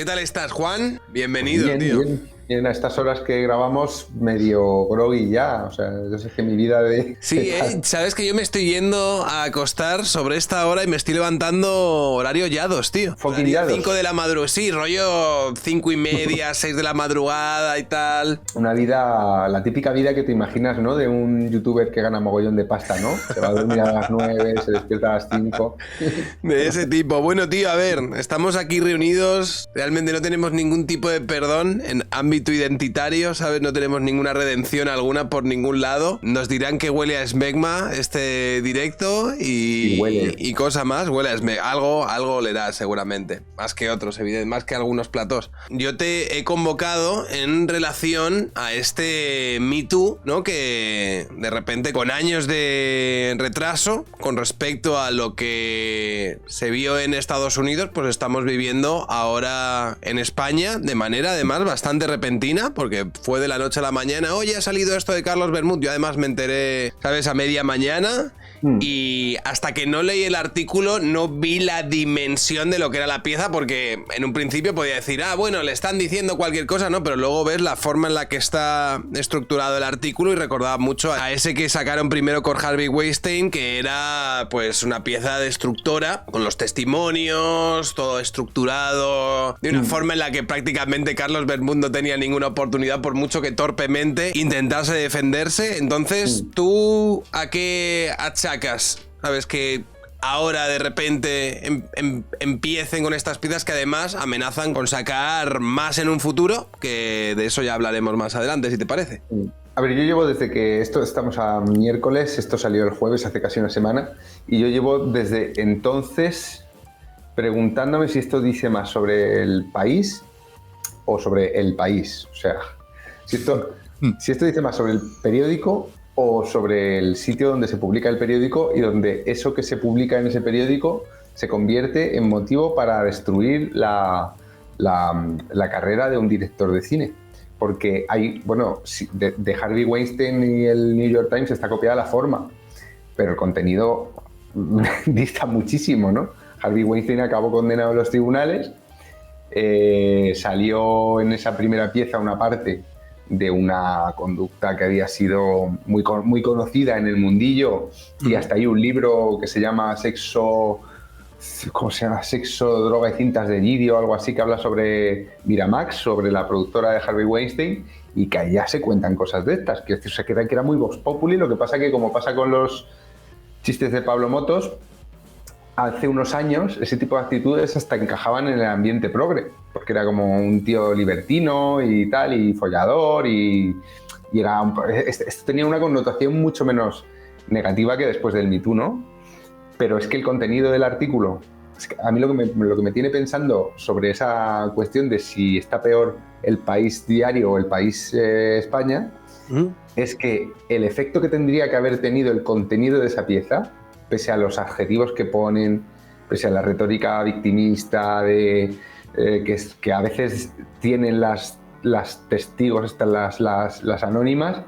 ¿Qué tal estás, Juan? Bienvenido, bien, tío. Bien, a estas horas que grabamos medio groggy ya, o sea, yo sé que mi vida de... Sí, sabes que yo me estoy yendo a acostar sobre esta hora y me estoy levantando horario yados, tío. Fucking Horario yados. 5 de la madrugada, sí, rollo 5:30, 6 de la madrugada y tal. Una vida, la típica vida que te imaginas, ¿no? De un youtuber que gana mogollón de pasta, ¿no? Se va a dormir a las 9, se despierta a las 5. De ese tipo. Bueno, tío, a ver, estamos aquí reunidos. Realmente no tenemos ningún tipo de perdón en ámbito identitario, ¿sabes? No tenemos ninguna redención alguna por ningún lado. Nos dirán que huele a smegma este directo y cosa más. Huele a smegma. Algo olerá seguramente. Más que otros, evidentemente. Más que algunos platós. Yo te he convocado en relación a este Me Too, ¿no? Que de repente, con años de retraso con respecto a lo que se vio en Estados Unidos, pues estamos viviendo ahora en España de manera además bastante repentina, porque fue de la noche a la mañana. Oye, ha salido esto de Carlos Bermúdez. Yo además me enteré, ¿sabes? A media mañana. Y hasta que no leí el artículo no vi la dimensión de lo que era la pieza, porque en un principio podía decir, bueno, le están diciendo cualquier cosa, ¿no? Pero luego ves la forma en la que está estructurado el artículo y recordaba mucho a ese que sacaron primero con Harvey Weinstein, que era pues una pieza destructora, con los testimonios, todo estructurado, de una forma en la que prácticamente Carlos Bermúdez no tenía ninguna oportunidad, por mucho que torpemente intentase defenderse. Entonces, ¿tú a qué achacas? ¿Sabes? Que ahora de repente empiecen con estas piezas que además amenazan con sacar más en un futuro, que de eso ya hablaremos más adelante, si te parece. A ver, yo llevo desde que estamos a miércoles, esto salió el jueves, hace casi una semana, y yo llevo desde entonces preguntándome si esto dice más sobre el país o sobre el país. O sea, si esto dice más sobre el periódico o sobre el sitio donde se publica el periódico y donde eso que se publica en ese periódico se convierte en motivo para destruir la carrera de un director de cine. Porque hay, bueno, de Harvey Weinstein y el New York Times está copiada la forma, pero el contenido dista muchísimo, ¿no? Harvey Weinstein acabó condenado en los tribunales, salió en esa primera pieza una parte de una conducta que había sido muy conocida en el mundillo, y hasta hay un libro que se llama Sexo, Droga y Cintas de Lidio o algo así, que habla sobre Miramax, sobre la productora de Harvey Weinstein, y que ahí ya se cuentan cosas de estas, que se queda que era muy vox populi. Lo que pasa que, como pasa con los chistes de Pablo Motos, hace unos años ese tipo de actitudes hasta encajaban en el ambiente progre, porque era como un tío libertino y tal, y follador, y era esto tenía una connotación mucho menos negativa que después del Me Too, ¿no? Pero es que el contenido del artículo, es que a mí lo que me tiene pensando sobre esa cuestión de si está peor El País Diario o El País España, es que el efecto que tendría que haber tenido el contenido de esa pieza, pese a los adjetivos que ponen, pese a la retórica victimista que a veces tienen las testigos, las anónimas,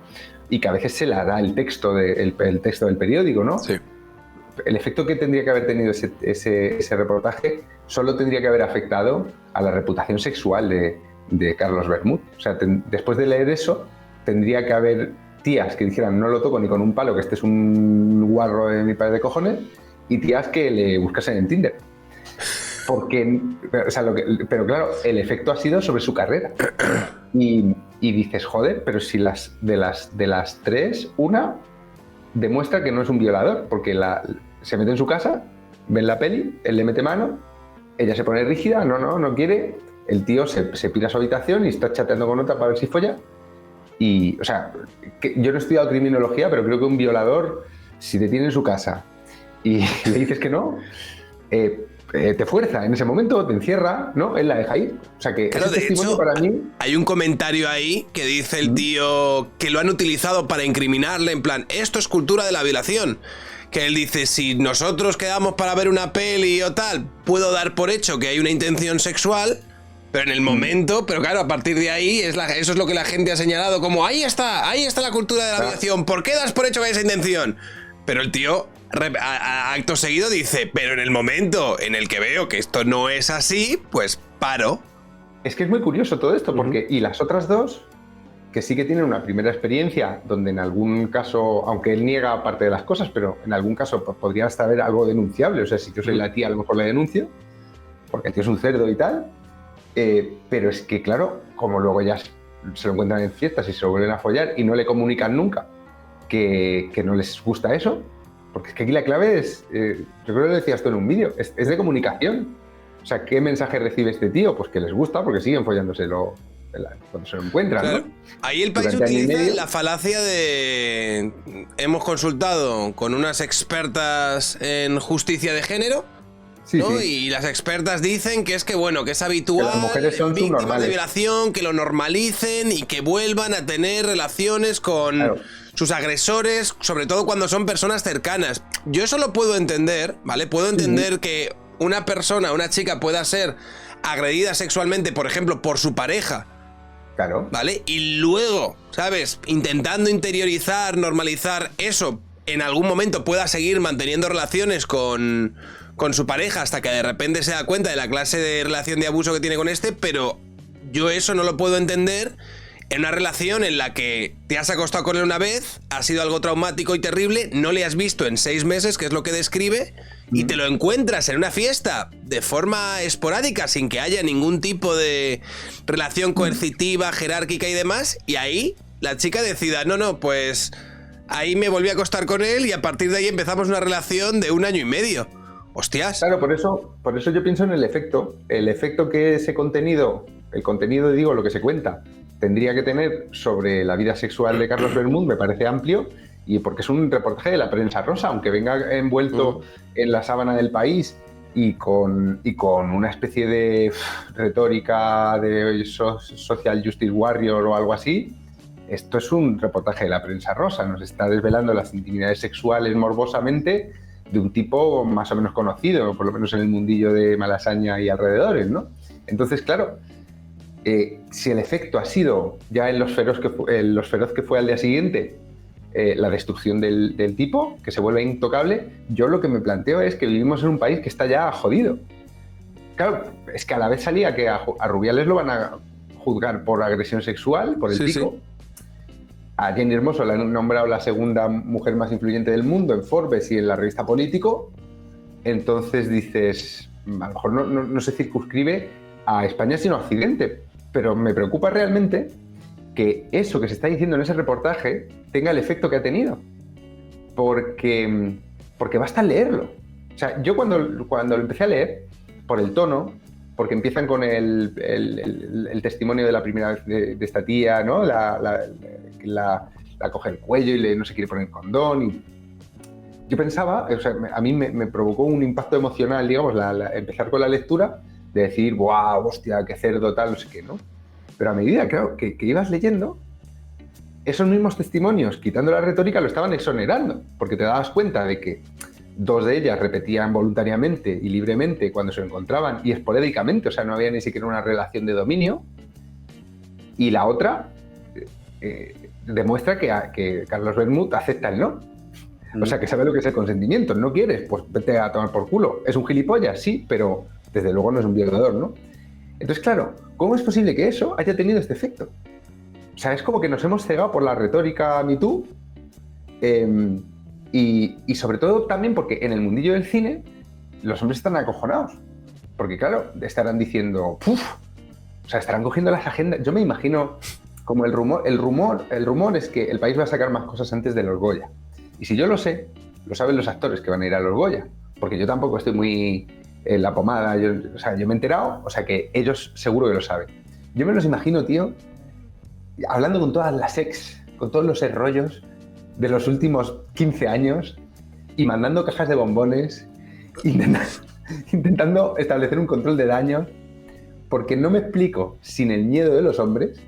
y que a veces se la da el texto del periódico, ¿no? Sí. El efecto que tendría que haber tenido ese reportaje solo tendría que haber afectado a la reputación sexual de Carlos Bermúdez. O sea, después de leer eso, tendría que haber tías que dijeran no lo toco ni con un palo, que este es un guarro de mi padre de cojones, y tías que le buscasen en Tinder. Porque, o sea, pero claro, el efecto ha sido sobre su carrera. Y dices, joder, pero si de las tres, una demuestra que no es un violador, porque se mete en su casa, ven la peli, él le mete mano, ella se pone rígida, no quiere, el tío se pira a su habitación y está chateando con otra para ver si folla. Y, o sea, yo no he estudiado criminología, pero creo que un violador, si te tiene en su casa y le dices que no, te fuerza en ese momento, te encierra, ¿no? Él la deja ir. O sea que, claro, ese testimonio hecho, para mí... Hay un comentario ahí que dice el tío que lo han utilizado para incriminarle, en plan, esto es cultura de la violación. Que él dice, si nosotros quedamos para ver una peli o tal, puedo dar por hecho que hay una intención sexual, pero en el momento, pero claro, a partir de ahí, eso es lo que la gente ha señalado como, ahí está la cultura de la violación, ¿por qué das por hecho que hay esa intención? Pero el tío, acto seguido, dice, pero en el momento en el que veo que esto no es así, pues paro. es que es muy curioso todo esto, porque y las otras dos, que sí que tienen una primera experiencia, donde en algún caso, aunque él niega parte de las cosas, pero en algún caso pues, podría hasta haber algo denunciable. O sea, si yo soy la tía, a lo mejor la denuncio, porque el tío es un cerdo y tal. Pero es que, claro, como luego ya se lo encuentran en fiestas y se lo vuelven a follar y no le comunican nunca que no les gusta eso, porque es que aquí la clave es, yo creo que lo decías tú en un vídeo, es de comunicación. O sea, ¿qué mensaje recibe este tío? Pues que les gusta porque siguen follándoselo cuando se lo encuentran, claro, ¿no? Ahí el país utiliza la falacia de... Hemos consultado con unas expertas en justicia de género, sí, ¿no? sí. Y las expertas dicen que es que, bueno, que es habitual, que las mujeres son víctimas de violación, que lo normalicen y que vuelvan a tener relaciones con sus agresores, sobre todo cuando son personas cercanas. Yo eso lo puedo entender, ¿vale? Puedo entender que una persona, una chica pueda ser agredida sexualmente, por ejemplo, por su pareja. Claro. ¿Vale? Y luego, ¿sabes? Intentando interiorizar, normalizar eso, en algún momento pueda seguir manteniendo relaciones con su pareja hasta que de repente se da cuenta de la clase de relación de abuso que tiene con este, pero yo eso no lo puedo entender en una relación en la que te has acostado con él una vez, ha sido algo traumático y terrible, no le has visto en 6 meses, que es lo que describe, y te lo encuentras en una fiesta de forma esporádica, sin que haya ningún tipo de relación coercitiva, jerárquica y demás, y ahí la chica decida, no, pues ahí me volví a acostar con él y a partir de ahí empezamos una relación de 1 año y medio. ¡Hostias! Claro, por eso yo pienso en el efecto que ese contenido, el contenido, digo, lo que se cuenta, tendría que tener sobre la vida sexual de Carlos Bermúdez, me parece amplio, y porque es un reportaje de la prensa rosa, aunque venga envuelto en la sábana del País y con una especie de retórica de social justice warrior o algo así. Esto es un reportaje de la prensa rosa, nos está desvelando las intimidades sexuales morbosamente de un tipo más o menos conocido, por lo menos en el mundillo de Malasaña y alrededores, ¿no? Entonces, claro, si el efecto ha sido ya en Los Feroz que fue al día siguiente, la destrucción del tipo, que se vuelve intocable, yo lo que me planteo es que vivimos en un país que está ya jodido. Claro, es que a la vez salía que a Rubiales lo van a juzgar por agresión sexual, por el tico. Sí. A Jenny Hermoso la han nombrado la segunda mujer más influyente del mundo en Forbes y en la revista Político. Entonces dices, a lo mejor no se circunscribe a España sino a Occidente. Pero me preocupa realmente que eso que se está diciendo en ese reportaje tenga el efecto que ha tenido. Porque basta leerlo. O sea, yo cuando lo empecé a leer, por el tono, porque empiezan con el testimonio de la primera vez de esta tía, ¿no? La coge el cuello y no se quiere poner condón. Y yo pensaba, o sea, a mí me provocó un impacto emocional, digamos, empezar con la lectura, de decir, ¡guau, hostia, qué cerdo, tal, no sé qué, ¿no? Pero a medida, claro, que ibas leyendo, esos mismos testimonios, quitando la retórica, lo estaban exonerando, porque te dabas cuenta de que 2 de ellas repetían voluntariamente y libremente cuando se lo encontraban y esporádicamente, o sea, no había ni siquiera una relación de dominio, y la otra demuestra que Carlos Bermúdez acepta el no. O sea, que sabe lo que es el consentimiento. ¿No quieres? Pues vete a tomar por culo. ¿Es un gilipollas? Sí, pero desde luego no es un violador, ¿no? Entonces, claro, ¿cómo es posible que eso haya tenido este efecto? O sea, es como que nos hemos cegado por la retórica Me Too, y sobre todo también porque en el mundillo del cine los hombres están acojonados. Porque, claro, estarán diciendo, ¡puf! O sea, estarán cogiendo las agendas. Yo me imagino como el rumor es que el País va a sacar más cosas antes de los Goya. Y si yo lo sé, lo saben los actores que van a ir a los Goya. Porque yo tampoco estoy muy en la pomada. Yo me he enterado, o sea que ellos seguro que lo saben. Yo me los imagino, tío, hablando con todas las ex, con todos los rollos de los últimos 15 años y mandando cajas de bombones, intentando establecer un control de daños, porque no me explico, sin el miedo de los hombres,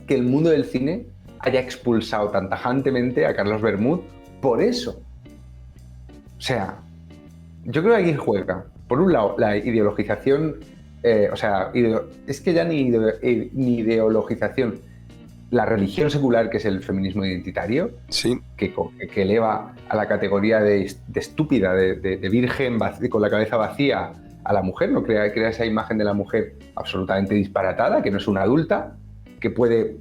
que el mundo del cine haya expulsado tan tajantemente a Carlos Bermúdez por eso. O sea, yo creo que aquí juega, por un lado, la ideologización, es que ya ni ideologización, la religión secular, que es el feminismo identitario, sí, que eleva a la categoría de estúpida, de virgen con la cabeza vacía, a la mujer, ¿no? Crea esa imagen de la mujer absolutamente disparatada, que no es una adulta, que puede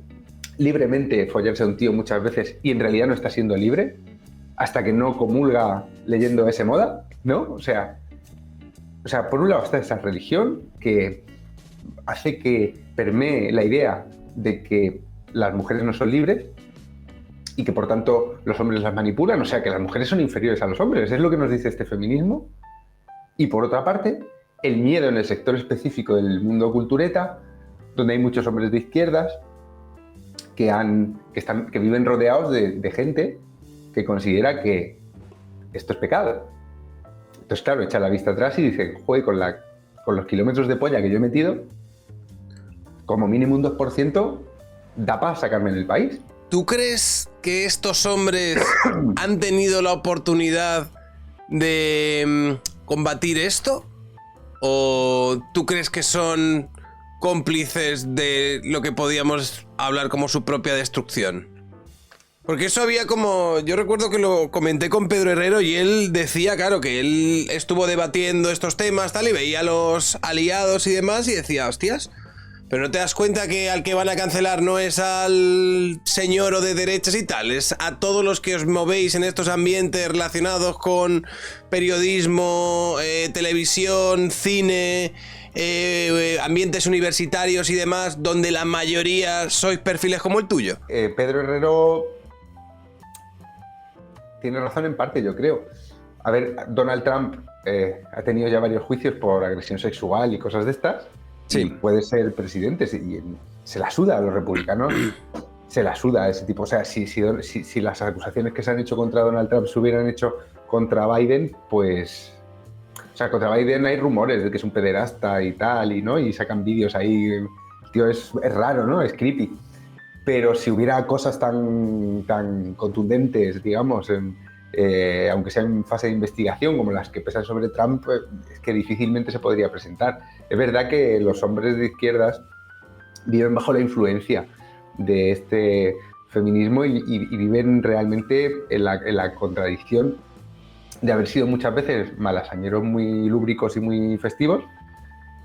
libremente follarse a un tío muchas veces y en realidad no está siendo libre, hasta que no comulga leyendo ese moda, ¿no? O sea, por un lado está esa religión que hace que permee la idea de que las mujeres no son libres y que por tanto los hombres las manipulan, o sea que las mujeres son inferiores a los hombres, es lo que nos dice este feminismo. Y por otra parte, el miedo en el sector específico del mundo cultureta, donde hay muchos hombres de izquierdas que viven rodeados de gente que considera que esto es pecado. Entonces, claro, echa la vista atrás y dice, joder, con los kilómetros de polla que yo he metido, como mínimo un 2% da para sacarme del país. ¿Tú crees que estos hombres han tenido la oportunidad de combatir esto? ¿O tú crees que son cómplices de lo que podíamos hablar como su propia destrucción? Porque eso había como... Yo recuerdo que lo comenté con Pedro Herrero y él decía, claro, que él estuvo debatiendo estos temas, tal, y veía a los aliados y demás y decía, hostias, pero no te das cuenta que al que van a cancelar no es al señor o de derechas y tal, es a todos los que os movéis en estos ambientes relacionados con periodismo, televisión, cine, ambientes universitarios y demás, donde la mayoría sois perfiles como el tuyo. Pedro Herrero tiene razón en parte, yo creo. A ver, Donald Trump ha tenido ya varios juicios por agresión sexual y cosas de estas. Sí. Y puede ser presidente. Y se la suda a los republicanos. Se la suda a ese tipo. O sea, si las acusaciones que se han hecho contra Donald Trump se hubieran hecho contra Biden, pues... O sea, contra Biden hay rumores de que es un pederasta y tal, y, ¿no? Y sacan vídeos ahí. El tío es raro, ¿no? Es creepy. Pero si hubiera cosas tan contundentes, digamos, aunque sea en fase de investigación, como las que pesan sobre Trump, pues, es que difícilmente se podría presentar. Es verdad que los hombres de izquierdas viven bajo la influencia de este feminismo y viven realmente en la contradicción de haber sido muchas veces malasañeros muy lúbricos y muy festivos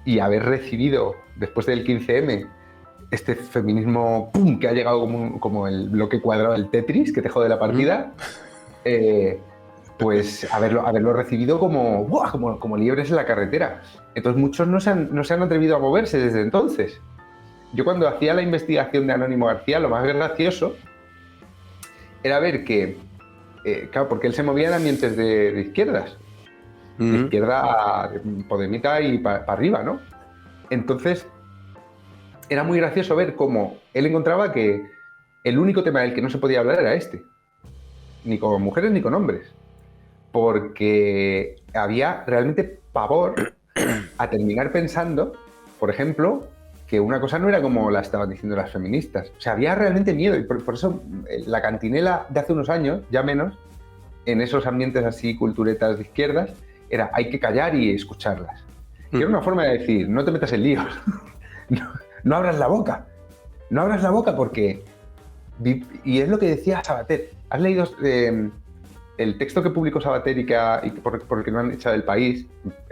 y haber recibido, después del 15M, este feminismo ¡pum!, que ha llegado como el bloque cuadrado del Tetris, que te jode la partida, pues haberlo recibido como liebres en la carretera. Entonces muchos no se han atrevido a moverse desde entonces. Yo cuando hacía la investigación de Anónimo García, lo más gracioso era ver que, claro, porque él se movía en ambientes de izquierdas, de izquierda podemita y para arriba, ¿no? Entonces era muy gracioso ver cómo él encontraba que el único tema del que no se podía hablar era este, ni con mujeres ni con hombres, porque había realmente pavor a terminar pensando, por ejemplo, que una cosa no era como la estaban diciendo las feministas. O sea, había realmente miedo, y por eso la cantinela de hace unos años, ya menos, en esos ambientes así culturetas de izquierdas, era hay que callar y escucharlas. Y era una forma de decir, no te metas en líos, no abras la boca. No abras la boca porque... Y es lo que decía Sabater. ¿Has leído el texto que publicó Sabater y por el que no han echado del País?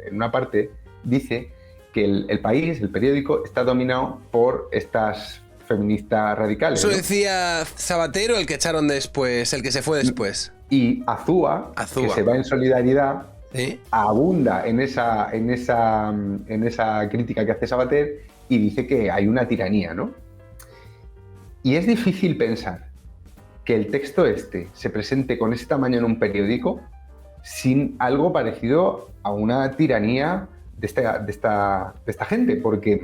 En una parte dice que el País, el periódico, está dominado por estas feministas radicales. ¿Eso ¿no? decía Sabater o el que echaron después, el que se fue después? Y Azúa, que se va en solidaridad, ¿sí?, abunda en esa crítica que hace Sabater y dice que hay una tiranía, ¿no? Y es difícil pensar que el texto se presente con ese tamaño en un periódico sin algo parecido a una tiranía de esta gente, porque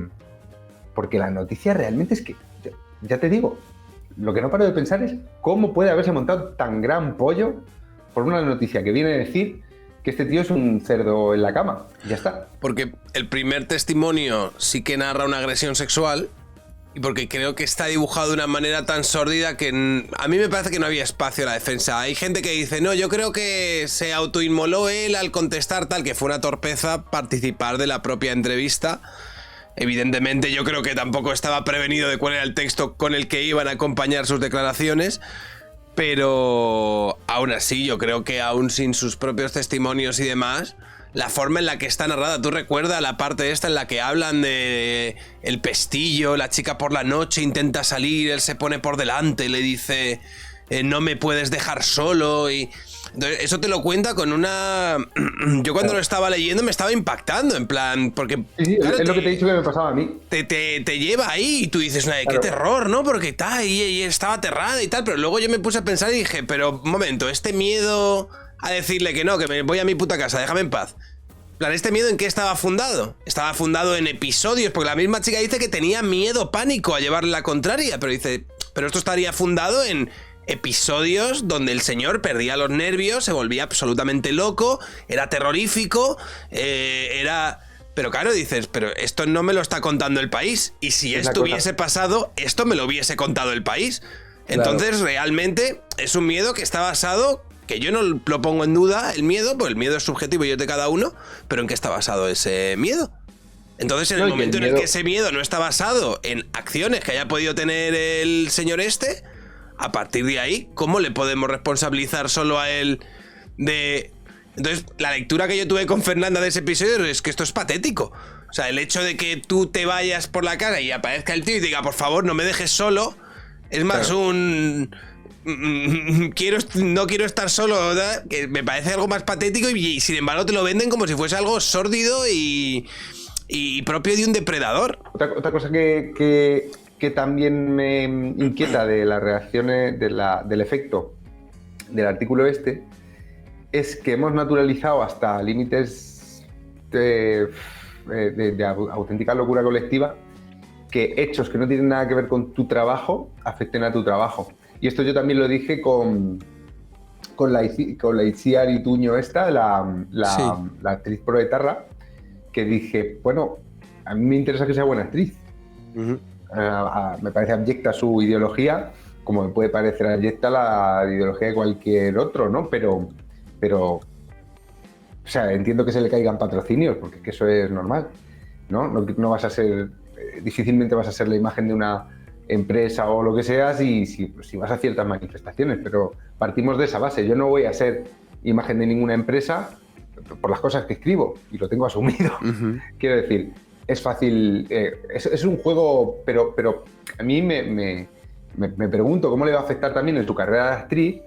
la noticia realmente es que, ya te digo, lo que no paro de pensar es cómo puede haberse montado tan gran pollo por una noticia que viene a decir que este tío es un cerdo en la cama. Ya está. Porque el primer testimonio sí que narra una agresión sexual y porque creo que está dibujado de una manera tan sórdida que a mí me parece que no había espacio a la defensa. Hay gente que dice, no, yo creo que se autoinmoló él al contestar tal, que fue una torpeza participar de la propia entrevista. Evidentemente yo creo que tampoco estaba prevenido de cuál era el texto con el que iban a acompañar sus declaraciones. Pero aún así, yo creo que aún sin sus propios testimonios y demás, la forma en la que está narrada, ¿tú recuerdas la parte esta en la que hablan de el pestillo, la chica por la noche intenta salir, él se pone por delante, le dice no me puedes dejar solo y... Entonces, eso te lo cuenta con una... Yo cuando lo estaba leyendo me estaba impactando, en plan, porque... Sí, claro, es lo que te he dicho que me pasaba a mí. Te lleva ahí y tú dices, qué Claro. terror, ¿no? Porque está ahí y estaba aterrada y tal, pero luego yo me puse a pensar y dije, pero un momento, este miedo a decirle que no, que me voy a mi puta casa, déjame en paz. En plan, ¿este miedo en qué estaba fundado? Estaba fundado en episodios, porque la misma chica dice que tenía miedo, pánico a llevarle la contraria, pero dice, pero esto estaría fundado en episodios donde el señor perdía los nervios, se volvía absolutamente loco, era terrorífico, era... Pero claro, dices, pero esto no me lo está contando el país. Y si esto hubiese pasado, esto me lo hubiese contado el país. Entonces, claro, realmente es un miedo que está basado, que yo no lo pongo en duda, el miedo, pues el miedo es subjetivo y es de cada uno, pero ¿en qué está basado ese miedo? Entonces, en el momento en el que ese miedo no está basado en acciones que haya podido tener el señor este, a partir de ahí, ¿cómo le podemos responsabilizar solo a él de...? Entonces, la lectura que yo tuve con Fernanda de ese episodio es que esto es patético. O sea, el hecho de que tú te vayas por la casa y aparezca el tío y diga, por favor, no me dejes solo, es más un... no quiero estar solo, ¿verdad? Que me parece algo más patético y sin embargo te lo venden como si fuese algo sórdido y propio de un depredador. Otra cosa que también me inquieta de las reacciones del efecto del artículo este es que hemos naturalizado hasta límites de auténtica locura colectiva que hechos que no tienen nada que ver con tu trabajo afecten a tu trabajo. Y esto yo también lo dije con la Itziar Ituño esta, la actriz proetarra, que dije, bueno, a mí me interesa que sea buena actriz. Uh-huh. Me parece abyecta su ideología, como me puede parecer abyecta la ideología de cualquier otro, ¿no? Pero, o sea, entiendo que se le caigan patrocinios, porque es que eso es normal, ¿no? No vas a ser, difícilmente vas a ser la imagen de una empresa o lo que sea si vas a ciertas manifestaciones, pero partimos de esa base. Yo no voy a ser imagen de ninguna empresa por las cosas que escribo, y lo tengo asumido. Uh-huh. Quiero decir, es fácil, es un juego, pero a mí me pregunto cómo le va a afectar también en su carrera de actriz,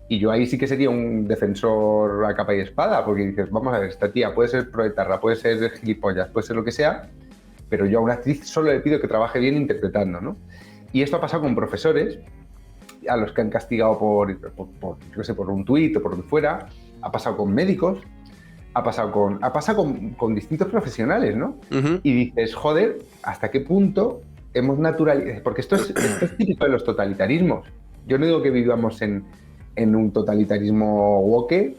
y yo ahí sí que sería un defensor a capa y espada, porque dices, vamos a ver, esta tía puede ser proetarra, puede ser gilipollas, puede ser lo que sea, pero yo a una actriz solo le pido que trabaje bien interpretando, ¿no? Y esto ha pasado con profesores, a los que han castigado por un tuit o por donde fuera, ha pasado con médicos, ha pasado con distintos profesionales, ¿no? Uh-huh. Y dices, joder, ¿hasta qué punto hemos naturalizado? Porque esto es típico de los totalitarismos. Yo no digo que vivamos en un totalitarismo woke,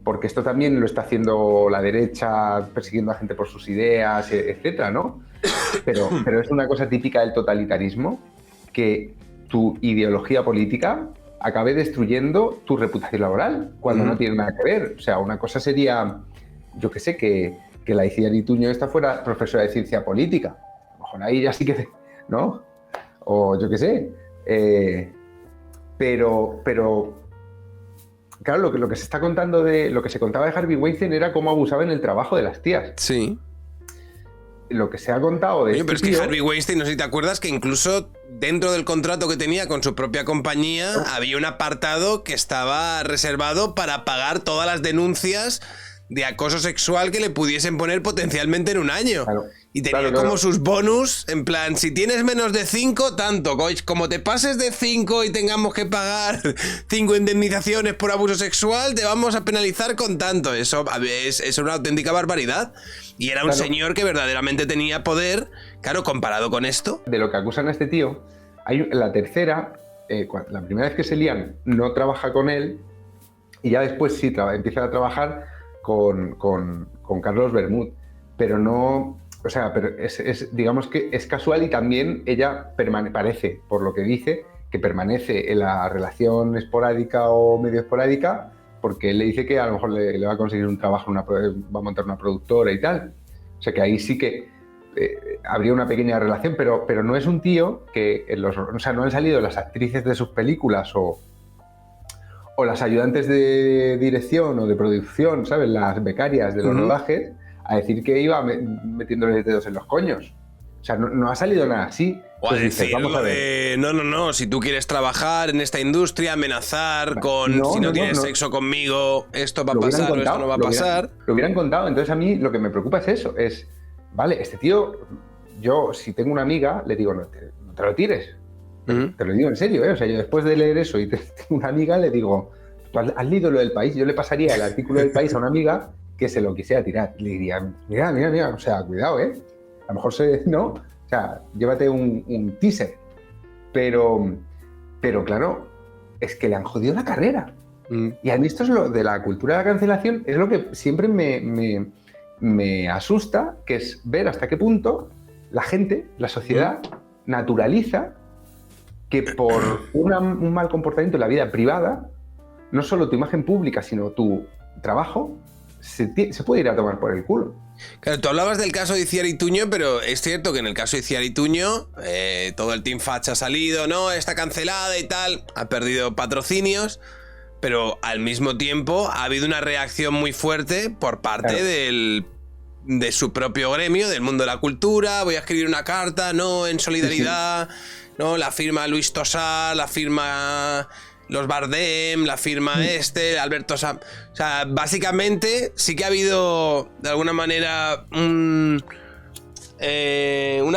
porque esto también lo está haciendo la derecha, persiguiendo a gente por sus ideas, etcétera, ¿no? Pero es una cosa típica del totalitarismo, que tu ideología política acabe destruyendo tu reputación laboral, cuando no tiene nada que ver. O sea, una cosa sería, yo qué sé, que la Itziar Ituño esta fuera profesora de ciencia política. A lo mejor ahí ya sí que, ¿no? O yo qué sé. Pero claro, lo que se está contando lo que se contaba de Harvey Weinstein era cómo abusaba en el trabajo de las tías. Sí. Lo que se ha contado de... Oye, pero es que Harvey Weinstein, no sé si te acuerdas, que incluso dentro del contrato que tenía con su propia compañía había un apartado que estaba reservado para pagar todas las denuncias de acoso sexual que le pudiesen poner potencialmente en un año. Claro, y tenía como sus bonus, en plan, si tienes menos de 5, tanto. Como te pases de 5 y tengamos que pagar 5 indemnizaciones por abuso sexual, te vamos a penalizar con tanto. Eso es una auténtica barbaridad. Y era un señor que verdaderamente tenía poder, claro, comparado con esto. De lo que acusan a este tío, hay la tercera, la primera vez que se lían, no trabaja con él, y ya después sí empieza a trabajar con Carlos Bermud, pero no, o sea, pero digamos que es casual, y también ella parece, por lo que dice, que permanece en la relación esporádica o medio esporádica, porque él le dice que a lo mejor le va a conseguir un trabajo, va a montar una productora y tal. O sea que ahí sí que habría una pequeña relación, pero no es un tío que, o sea, no han salido las actrices de sus películas o o las ayudantes de dirección o de producción, ¿sabes? Las becarias de los rodajes, a decir que iba metiéndole dedos en los coños. O sea, no ha salido nada así. O a decir, vamos a ver. No, si tú quieres trabajar en esta industria, amenazar con si no tienes sexo conmigo, esto va a pasar o esto no va a pasar. Lo hubieran contado. Entonces a mí lo que me preocupa es eso, vale, este tío, yo si tengo una amiga, le digo, no te lo tires. Te lo digo en serio, ¿eh? O sea, yo después de leer eso y tengo una amiga, le digo, ¿tú has leído lo del País? Yo le pasaría el artículo del País a una amiga que se lo quisiera tirar. Le diría, mira, o sea, cuidado, ¿eh? A lo mejor ¿no? O sea, llévate un teaser. Pero claro, es que le han jodido la carrera. Y a mí esto es lo de la cultura de la cancelación, es lo que siempre me asusta, que es ver hasta qué punto la gente, la sociedad, naturaliza que por un mal comportamiento en la vida privada, no solo tu imagen pública, sino tu trabajo, se puede ir a tomar por el culo. Claro, tú hablabas del caso de Itziar Ituño, pero es cierto que en el caso de Itziar Ituño, todo el Team Facha ha salido, no, está cancelada y tal, ha perdido patrocinios, pero al mismo tiempo ha habido una reacción muy fuerte por parte de su propio gremio, del mundo de la cultura. Voy a escribir una carta, no, en solidaridad, no, la firma Luis Tosar, la firma los Bardem, la firma Alberto Sam. O sea, básicamente sí que ha habido de alguna manera una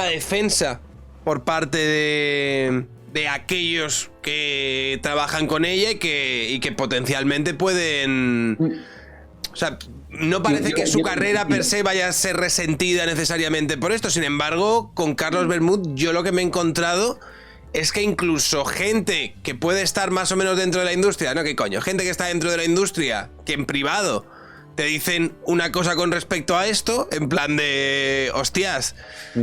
defensa por parte de aquellos que trabajan con ella y que potencialmente pueden... O sea, no parece que su carrera per se vaya a ser resentida necesariamente por esto. Sin embargo, con Carlos Bermúdez yo lo que me he encontrado es que incluso gente que puede estar más o menos dentro de la industria, no, ¿qué coño? Gente que está dentro de la industria, que en privado te dicen una cosa con respecto a esto, en plan de, hostias,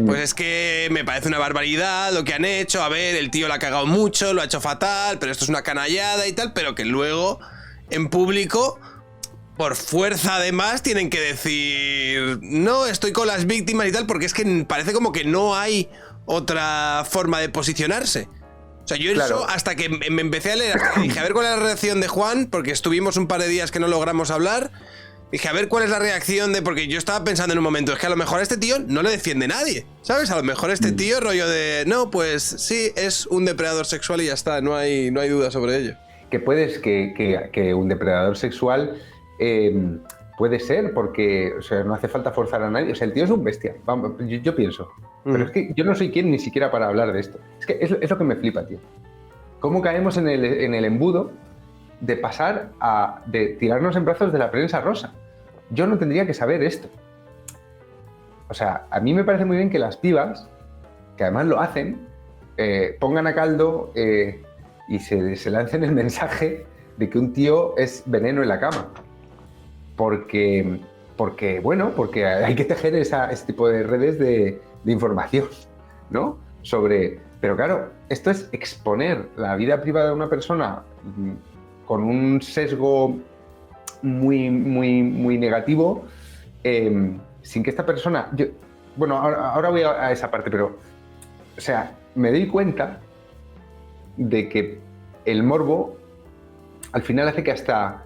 pues es que me parece una barbaridad lo que han hecho, a ver, el tío la ha cagado mucho, lo ha hecho fatal, pero esto es una canallada y tal, pero que luego, en público, por fuerza además, tienen que decir, no, estoy con las víctimas y tal, porque es que parece como que no hay otra forma de posicionarse. O sea, yo eso, hasta que me empecé a leer, hasta que dije, a ver cuál es la reacción de Juan, porque estuvimos un par de días que no logramos hablar, dije, a ver cuál es la reacción de... Porque yo estaba pensando en un momento, es que a lo mejor a este tío no le defiende nadie, ¿sabes? A lo mejor este tío, rollo de, no, pues sí, es un depredador sexual y ya está, no hay duda sobre ello. Que puedes que un depredador sexual... puede ser, porque o sea, no hace falta forzar a nadie. O sea, el tío es un bestia, vamos, yo pienso. Pero es que yo no soy quien ni siquiera para hablar de esto. Es que es lo que me flipa, tío. ¿Cómo caemos en el embudo de pasar de tirarnos en brazos de la prensa rosa? Yo no tendría que saber esto. O sea, a mí me parece muy bien que las pibas, que además lo hacen, pongan a caldo y se lancen el mensaje de que un tío es veneno en la cama. Porque hay que tejer este tipo de redes de información, ¿no? Pero claro, esto es exponer la vida privada de una persona con un sesgo muy, muy, muy negativo, sin que esta persona... ahora voy a esa parte, pero... O sea, me doy cuenta de que el morbo al final hace que hasta...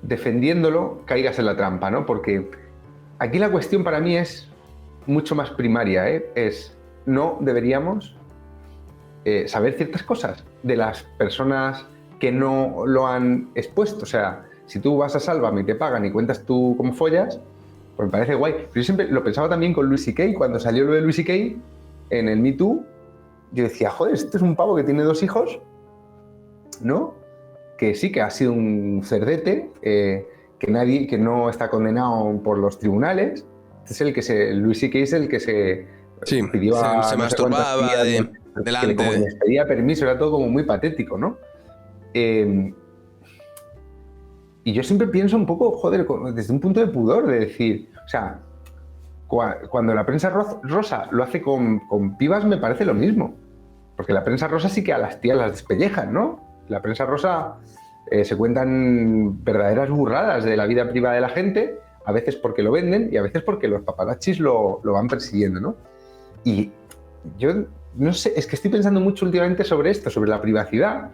defendiéndolo, caigas en la trampa, ¿no? Porque aquí la cuestión para mí es mucho más primaria, ¿eh? No deberíamos saber ciertas cosas de las personas que no lo han expuesto. O sea, si tú vas a Sálvame y te pagan y cuentas tú cómo follas, pues me parece guay. Pero yo siempre lo pensaba también con Louis C.K. Cuando salió lo de Louis C.K. en el Me Too, yo decía, joder, este es un pavo que tiene 2 hijos, ¿no? Que sí, que ha sido un cerdete, que no está condenado por los tribunales. Este es Louis C.K. es el que se pidió a... Se masturbaba delante. Como les pedía permiso, era todo como muy patético, ¿no? Y yo siempre pienso un poco, joder, desde un punto de pudor, de decir, o sea, cuando la prensa rosa lo hace con pibas me parece lo mismo. Porque la prensa rosa sí que a las tías las despellejan, ¿no? La prensa rosa se cuentan verdaderas burradas de la vida privada de la gente, a veces porque lo venden y a veces porque los paparazzis lo van persiguiendo, ¿no? Y yo no sé, es que estoy pensando mucho últimamente sobre esto, sobre la privacidad,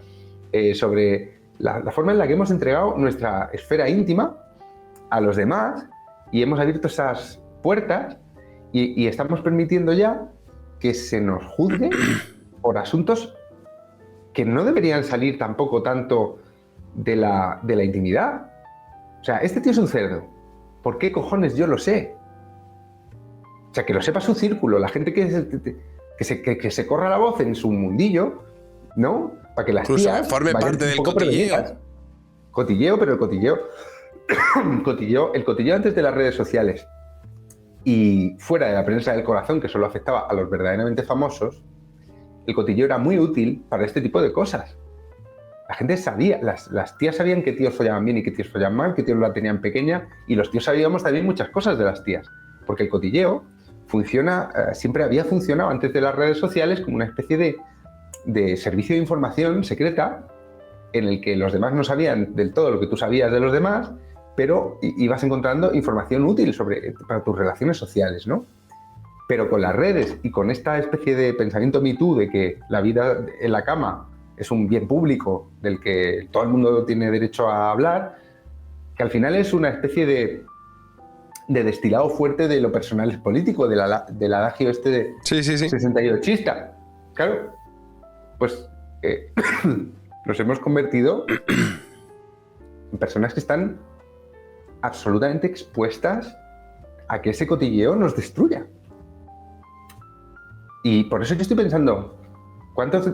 sobre la forma en la que hemos entregado nuestra esfera íntima a los demás y hemos abierto esas puertas y estamos permitiendo ya que se nos juzgue por asuntos que no deberían salir tampoco tanto de la intimidad. O sea, este tío es un cerdo. ¿Por qué cojones yo lo sé? O sea, que lo sepa su círculo, la gente que se corra la voz en su mundillo, ¿no? Para que las incluso tías forme vayan parte un del poco cotilleo. prevenidas. Cotilleo, pero el cotilleo antes de las redes sociales y fuera de la prensa del corazón, que solo afectaba a los verdaderamente famosos, el cotilleo era muy útil para este tipo de cosas. La gente sabía, las tías sabían qué tíos follaban bien y qué tíos follaban mal, qué tíos la tenían pequeña, y los tíos sabíamos también muchas cosas de las tías, porque el cotilleo siempre había funcionado antes de las redes sociales como una especie de servicio de información secreta en el que los demás no sabían del todo lo que tú sabías de los demás, pero ibas encontrando información útil para tus relaciones sociales, ¿no? Pero con las redes y con esta especie de pensamiento Me Too de que la vida en la cama es un bien público del que todo el mundo tiene derecho a hablar, que al final es una especie de destilado fuerte de lo personal es político, del adagio este de Sí. 68ista. Claro, pues nos hemos convertido en personas que están absolutamente expuestas a que ese cotilleo nos destruya. Y por eso yo estoy pensando, ¿cuántos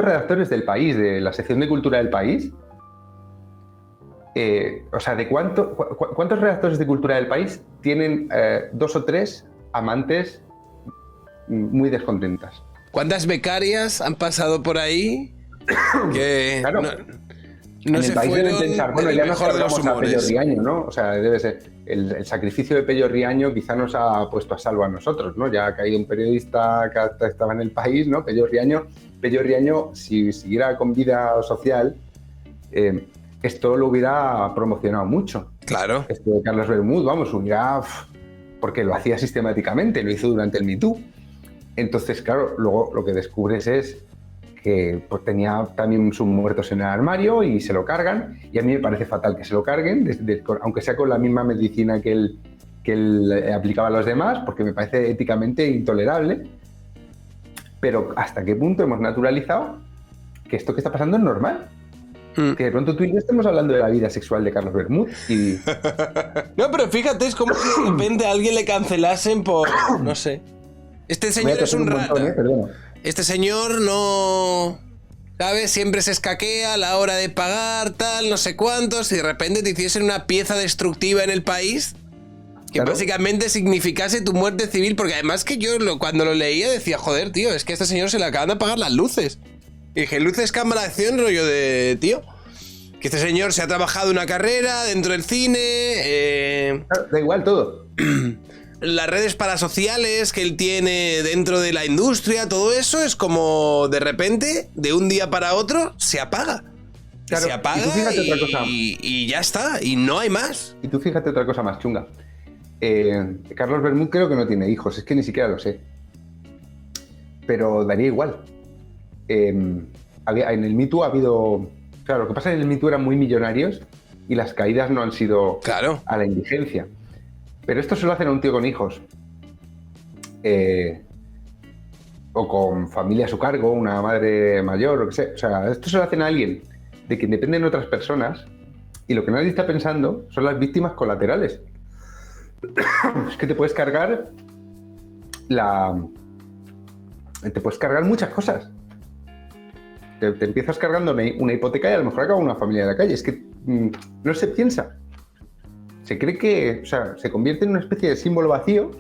redactores del País, de la sección de cultura del País, ¿cuántos redactores de cultura del País tienen 2 o 3 amantes muy descontentas? ¿Cuántas becarias han pasado por ahí que claro. no en se el país fueron deben pensar, bueno, el ya nos mejor de los cargamos a Pello humores? Riaño, ¿no? O sea, debe ser el sacrificio de Pello Riaño quizá nos ha puesto a salvo a nosotros, ¿no? Ya ha caído un periodista que estaba en el País, ¿no? Pello Riaño, si siguiera con vida social, esto lo hubiera promocionado mucho. Claro. Esto de Carlos Bermúdez, vamos, porque lo hacía sistemáticamente, lo hizo durante el Me Too. Entonces, claro, luego lo que descubres es que pues, tenía también sus muertos en el armario y se lo cargan, y a mí me parece fatal que se lo carguen, aunque sea con la misma medicina que él aplicaba a los demás, porque me parece éticamente intolerable. Pero ¿hasta qué punto hemos naturalizado que esto que está pasando es normal? Que de pronto tú y yo estemos hablando de la vida sexual de Carlos Bermúdez y... No, pero fíjate, es como si de repente a alguien le cancelasen por... no sé. Este señor es un rata. Perdona. Este señor no... ¿Sabes? Siempre se escaquea a la hora de pagar, tal, no sé cuántos, y de repente te hiciesen una pieza destructiva en el país que claro, básicamente significase tu muerte civil, porque además que yo cuando lo leía decía, joder, tío, es que a este señor se le acaban de apagar las luces. Y dije, luces, cámara de acción, rollo de... tío, que este señor se ha trabajado una carrera dentro del cine... Claro, da igual todo. Las redes parasociales que él tiene dentro de la industria, todo eso es como de repente, de un día para otro, se apaga. Claro, se apaga y tú fíjate otra cosa. Y ya está, y no hay más. Y tú fíjate otra cosa más chunga. Carlos Bermúdez creo que no tiene hijos, es que ni siquiera lo sé. Pero daría igual. En el Me Too ha habido... Claro, lo que pasa es que en el Me Too eran muy millonarios y las caídas no han sido Claro. a la indigencia. Pero esto se lo hacen a un tío con hijos. O con familia a su cargo, una madre mayor, o lo que sea. O sea, esto se lo hacen a alguien de quien dependen otras personas y lo que nadie está pensando son las víctimas colaterales. Es que te puedes cargar te puedes cargar muchas cosas. Te empiezas cargando una hipoteca y a lo mejor acaba una familia de la calle. Es que no se piensa. Se cree que, o sea, se convierte en una especie de símbolo vacío.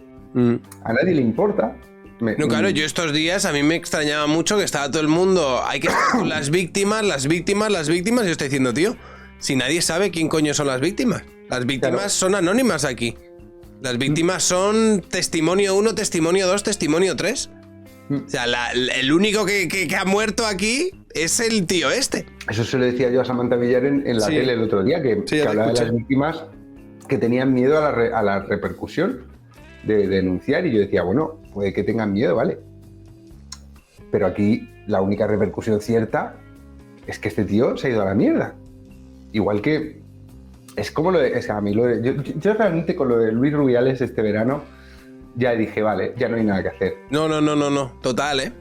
A nadie le importa. No, claro, yo estos días a mí me extrañaba mucho que estaba todo el mundo, hay que estar con las víctimas, y yo estoy diciendo, tío, si nadie sabe quién coño son las víctimas. Las víctimas Claro. son anónimas aquí. Las víctimas son testimonio 1, testimonio 2, testimonio 3. O sea, el único que ha muerto aquí es el tío este. Eso se lo decía yo a Samantha Villar en la Sí. tele el otro día, que Sí, ya te hablaba de escuché. las víctimas que tenían miedo a la repercusión de denunciar, y yo decía, bueno, puede que tengan miedo, ¿vale? Pero aquí la única repercusión cierta es que este tío se ha ido a la mierda. Igual que es como es que a mí yo realmente con lo de Luis Rubiales este verano ya dije, vale, ya no hay nada que hacer. No, total, ¿eh?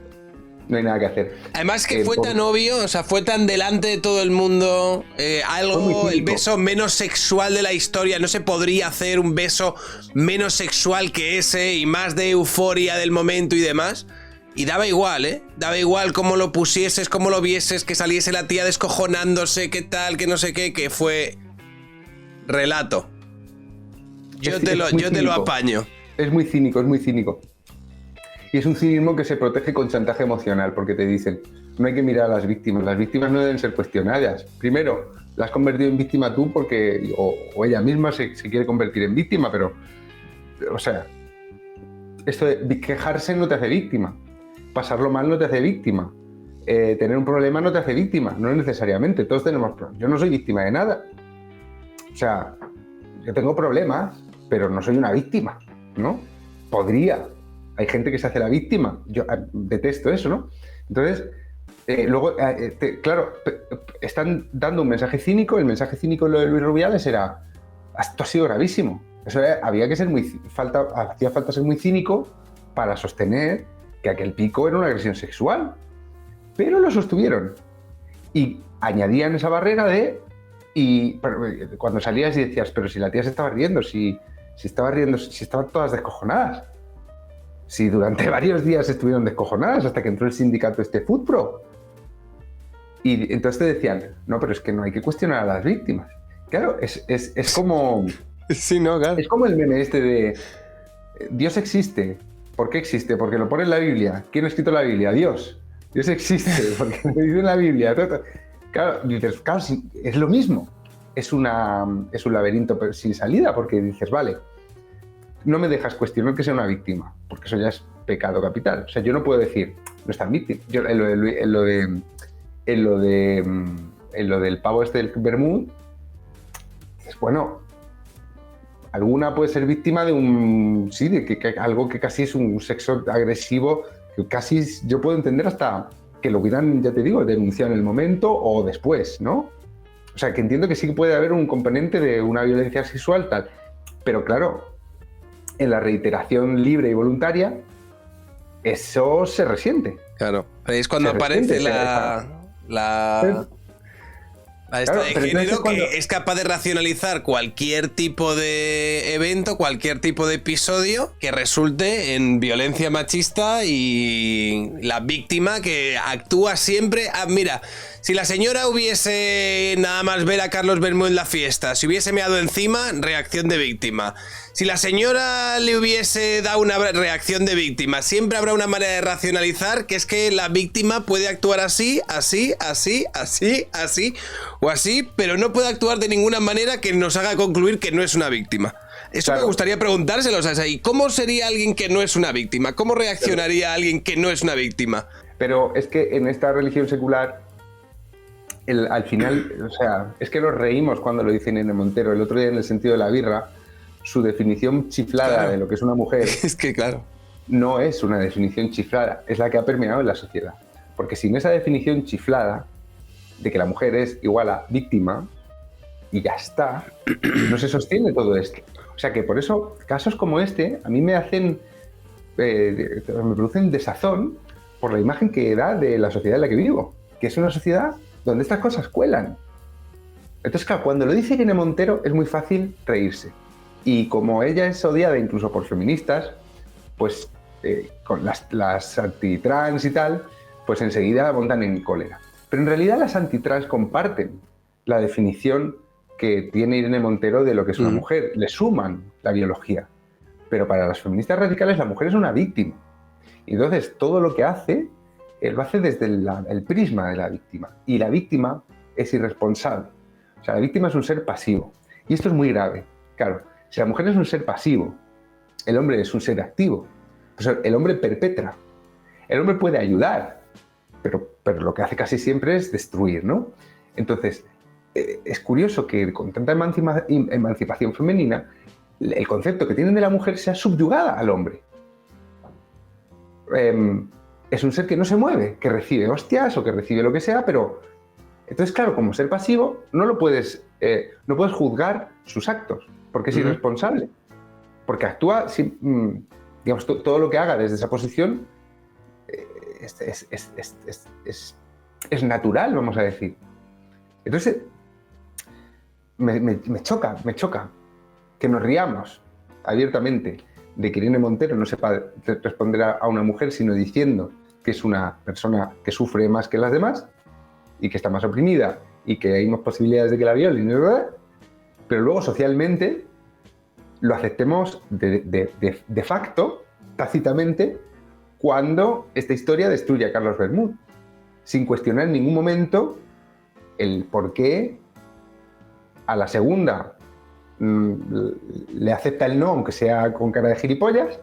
No hay nada que hacer. Además que fue tan obvio, o sea, fue tan delante de todo el mundo, el beso menos sexual de la historia, no se podría hacer un beso menos sexual que ese y más de euforia del momento y demás. Y daba igual, ¿eh? Daba igual cómo lo pusieses, cómo lo vieses, que saliese la tía descojonándose, qué tal, que no sé qué, que fue relato. Yo te lo apaño. Es muy cínico, es muy cínico. Y es un cinismo que se protege con chantaje emocional, porque te dicen, no hay que mirar a las víctimas no deben ser cuestionadas. Primero, la has convertido en víctima tú porque, o ella misma se quiere convertir en víctima, pero, o sea, esto de quejarse no te hace víctima, pasarlo mal no te hace víctima, tener un problema no te hace víctima, no necesariamente, todos tenemos problemas. Yo no soy víctima de nada. O sea, yo tengo problemas, pero no soy una víctima, ¿no? Podría. Hay gente que se hace la víctima. Yo detesto eso, ¿no? Entonces, luego, claro, están dando un mensaje cínico. El mensaje cínico de lo de Luis Rubiales era: esto ha sido gravísimo. Eso había que ser hacía falta ser muy cínico para sostener que aquel pico era una agresión sexual. Pero lo sostuvieron. Y añadían esa barrera cuando salías y decías, pero si la tía se estaba riendo, si estaban todas descojonadas. Si durante varios días estuvieron descojonadas hasta que entró el sindicato FoodPro. Y entonces te decían, no, pero es que no hay que cuestionar a las víctimas. Claro, es como... Sí, no, claro. Es como el meme este de Dios existe. ¿Por qué existe? Porque lo pone en la Biblia. ¿Quién ha escrito la Biblia? Dios. Dios existe porque lo dice en la Biblia. Claro, dices, claro, es lo mismo. Es un laberinto sin salida porque dices, vale, no me dejas cuestionar que sea una víctima, porque eso ya es pecado capital. O sea, yo no puedo decir, no es tan víctima. Yo, en lo del pavo este del Bermud, dices, bueno, alguna puede ser víctima de algo que casi es un sexo agresivo, que casi yo puedo entender hasta que lo hubieran, ya te digo, denunciado en el momento o después, ¿no? O sea, que entiendo que sí que puede haber un componente de una violencia sexual, tal. Pero claro, en la reiteración libre y voluntaria, eso se resiente. Claro, es cuando aparece la esta de género que es capaz de racionalizar cualquier tipo de evento, cualquier tipo de episodio que resulte en violencia machista y la víctima que actúa siempre... mira, si la señora hubiese nada más ver a Carlos Bermúdez en la fiesta, si hubiese meado encima, reacción de víctima. Si la señora le hubiese dado una reacción de víctima, siempre habrá una manera de racionalizar que es que la víctima puede actuar así o así, pero no puede actuar de ninguna manera que nos haga concluir que no es una víctima. Eso claro. Me gustaría preguntárselos a esa. ¿Cómo sería alguien que no es una víctima? ¿Cómo reaccionaría alguien que no es una víctima? Pero es que en esta religión secular, al final, o sea, es que nos reímos cuando lo dice Irene Montero. El otro día en el sentido de la birra, su definición chiflada claro. De lo que es una mujer es que claro. No es una definición chiflada, es la que ha permeado en la sociedad. Porque sin esa definición chiflada de que la mujer es igual a víctima y ya está, no se sostiene todo esto. O sea que por eso casos como este a mí me producen desazón por la imagen que da de la sociedad en la que vivo, que es una sociedad donde estas cosas cuelan. Entonces, claro, cuando lo dice Irene Montero es muy fácil reírse. Y como ella es odiada incluso por feministas, pues con las antitrans y tal, pues enseguida montan en cólera. Pero en realidad las antitrans comparten la definición que tiene Irene Montero de lo que es una mujer. Le suman la biología. Pero para las feministas radicales la mujer es una víctima. Y entonces todo lo que hace, él lo hace desde el prisma de la víctima. Y la víctima es irresponsable. O sea, la víctima es un ser pasivo. Y esto es muy grave. Claro, si la mujer es un ser pasivo, el hombre es un ser activo. Pues el hombre perpetra. El hombre puede ayudar, pero lo que hace casi siempre es destruir, ¿no? Entonces, es curioso que con tanta emancipación femenina, el concepto que tienen de la mujer sea subyugada al hombre. Es un ser que no se mueve, que recibe hostias o que recibe lo que sea, pero Entonces, claro, como ser pasivo, no puedes juzgar sus actos, porque es irresponsable. Porque actúa, digamos, todo lo que haga desde esa posición es natural, vamos a decir. Entonces, me choca que nos riamos abiertamente de que Irene Montero no sepa responder a una mujer, sino diciendo que es una persona que sufre más que las demás y que está más oprimida y que hay más posibilidades de que la violen, pero luego socialmente lo aceptemos de facto, tácitamente, cuando esta historia destruye a Carlos Bermúdez, sin cuestionar en ningún momento el por qué a la segunda le acepta el no, aunque sea con cara de gilipollas,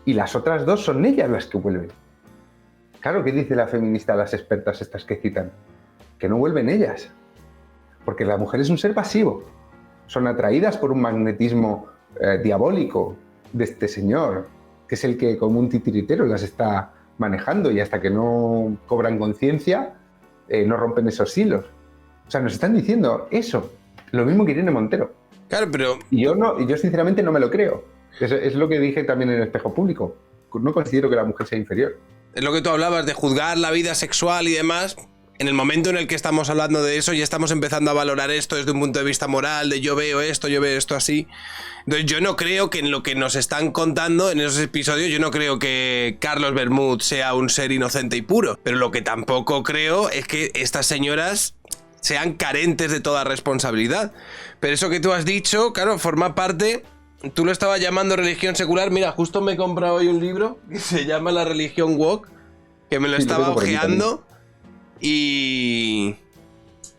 y las otras dos son ellas las que vuelven. Claro, ¿qué dice la feminista a las expertas estas que citan? Que no vuelven ellas, porque la mujer es un ser pasivo. Son atraídas por un magnetismo diabólico de este señor, que es el que como un titiritero las está manejando, y hasta que no cobran conciencia no rompen esos hilos. O sea, nos están diciendo eso, lo mismo que Irene Montero. Claro, pero... Y yo sinceramente no me lo creo. Es lo que dije también en el espejo público. No considero que la mujer sea inferior. Es lo que tú hablabas de juzgar la vida sexual y demás. En el momento en el que estamos hablando de eso, ya estamos empezando a valorar esto desde un punto de vista moral, de yo veo esto así. Entonces yo no creo que en lo que nos están contando en esos episodios, yo no creo que Carlos Bermúdez sea un ser inocente y puro. Pero lo que tampoco creo es que estas señoras sean carentes de toda responsabilidad. Pero eso que tú has dicho, claro, forma parte... Tú lo estabas llamando religión secular. Mira, justo me he comprado hoy un libro que se llama La religión woke, que me lo estaba hojeando. Y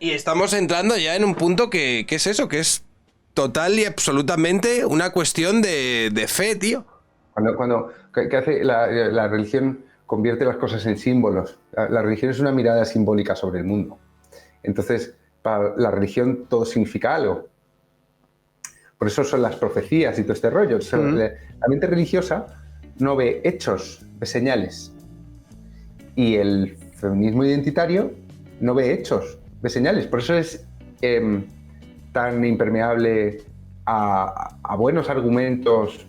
estamos entrando ya en un punto que es eso, que es total y absolutamente una cuestión de fe, tío. ¿Qué hace la religión? Convierte las cosas en símbolos. La religión es una mirada simbólica sobre el mundo. Entonces, para la religión todo significa algo. Por eso son las profecías y todo este rollo. La mente religiosa no ve hechos, ve señales. Y el feminismo identitario no ve hechos, ve señales. Por eso es tan impermeable a buenos argumentos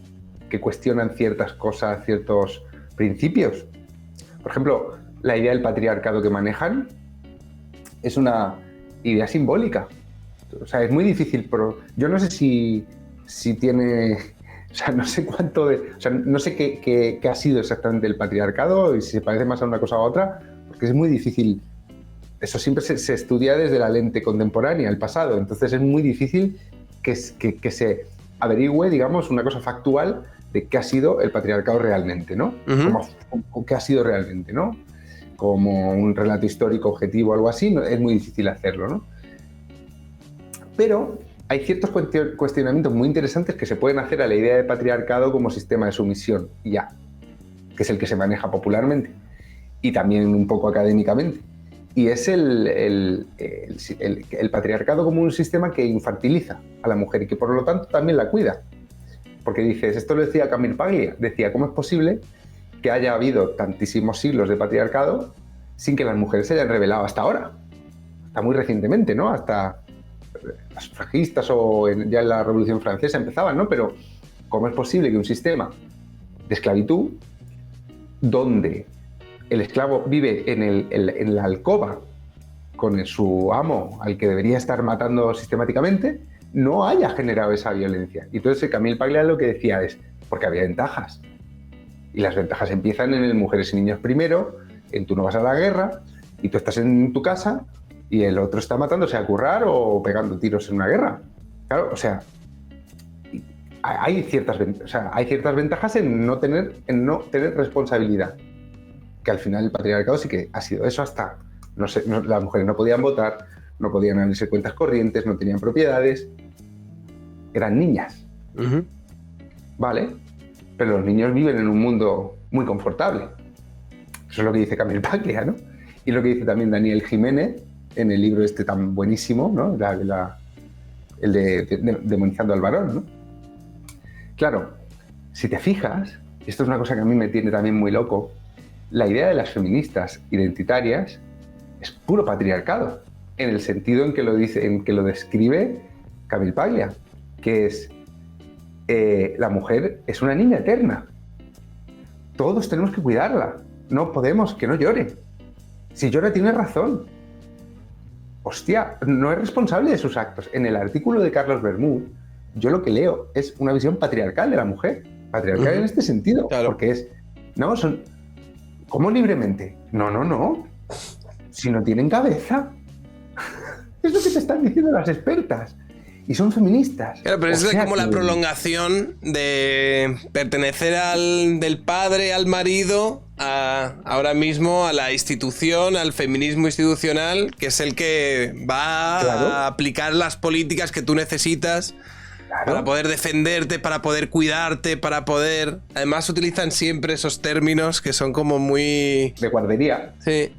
que cuestionan ciertas cosas, ciertos principios. Por ejemplo, la idea del patriarcado que manejan es una idea simbólica. O sea, es muy difícil, pero yo no sé si tiene... O sea, no sé cuánto de... O sea, no sé qué ha sido exactamente el patriarcado y si se parece más a una cosa a otra, porque es muy difícil. Eso siempre se estudia desde la lente contemporánea, el pasado. Entonces es muy difícil que se averigüe, digamos, una cosa factual de qué ha sido el patriarcado realmente, ¿no? Como qué ha sido realmente, ¿no? Como un relato histórico objetivo o algo así, es muy difícil hacerlo, ¿no? Pero hay ciertos cuestionamientos muy interesantes que se pueden hacer a la idea de patriarcado como sistema de sumisión, ya, que es el que se maneja popularmente y también un poco académicamente. Y es el patriarcado como un sistema que infantiliza a la mujer y que por lo tanto también la cuida. Porque dices, esto lo decía Camille Paglia, decía, ¿cómo es posible que haya habido tantísimos siglos de patriarcado sin que las mujeres se hayan rebelado hasta ahora? Hasta muy recientemente, ¿no? Hasta las sufragistas o ya en la Revolución Francesa empezaban, ¿no? Pero ¿cómo es posible que un sistema de esclavitud, donde el esclavo vive en la alcoba con su amo, al que debería estar matando sistemáticamente, no haya generado esa violencia? Y entonces Camille Paglia lo que decía es, porque había ventajas. Y las ventajas empiezan en el mujeres y niños primero, en tú no vas a la guerra, y tú estás en tu casa, y el otro está matándose a currar o pegando tiros en una guerra. Claro, o sea, hay ciertas ventajas en no tener responsabilidad. Que al final el patriarcado sí que ha sido eso hasta... las mujeres no podían votar, no podían abrirse cuentas corrientes, no tenían propiedades. Eran niñas. Vale, pero los niños viven en un mundo muy confortable. Eso es lo que dice Camille Paglia, ¿no? Y lo que dice también Daniel Jiménez en el libro este tan buenísimo, ¿no? El de Demonizando al varón, ¿no? Claro, si te fijas, esto es una cosa que a mí me tiene también muy loco, la idea de las feministas identitarias es puro patriarcado. en el sentido en que lo dice, en que lo describe Camille Paglia, que es la mujer es una niña eterna. Todos tenemos que cuidarla. No podemos que no llore. Si llora tiene razón. Hostia, no es responsable de sus actos. En el artículo de Carlos Bermúdez, yo lo que leo es una visión patriarcal de la mujer. Patriarcal en este sentido. Claro. Porque es, no, son, ¿cómo libremente? No. Si no tienen cabeza. Es lo que te están diciendo las expertas. Y son feministas. Claro, pero es como la prolongación de pertenecer del padre al marido ahora mismo a la institución, al feminismo institucional, que es el que va a aplicar las políticas que tú necesitas para poder defenderte, para poder cuidarte, para poder... Además utilizan siempre esos términos que son como muy... de guardería. Sí.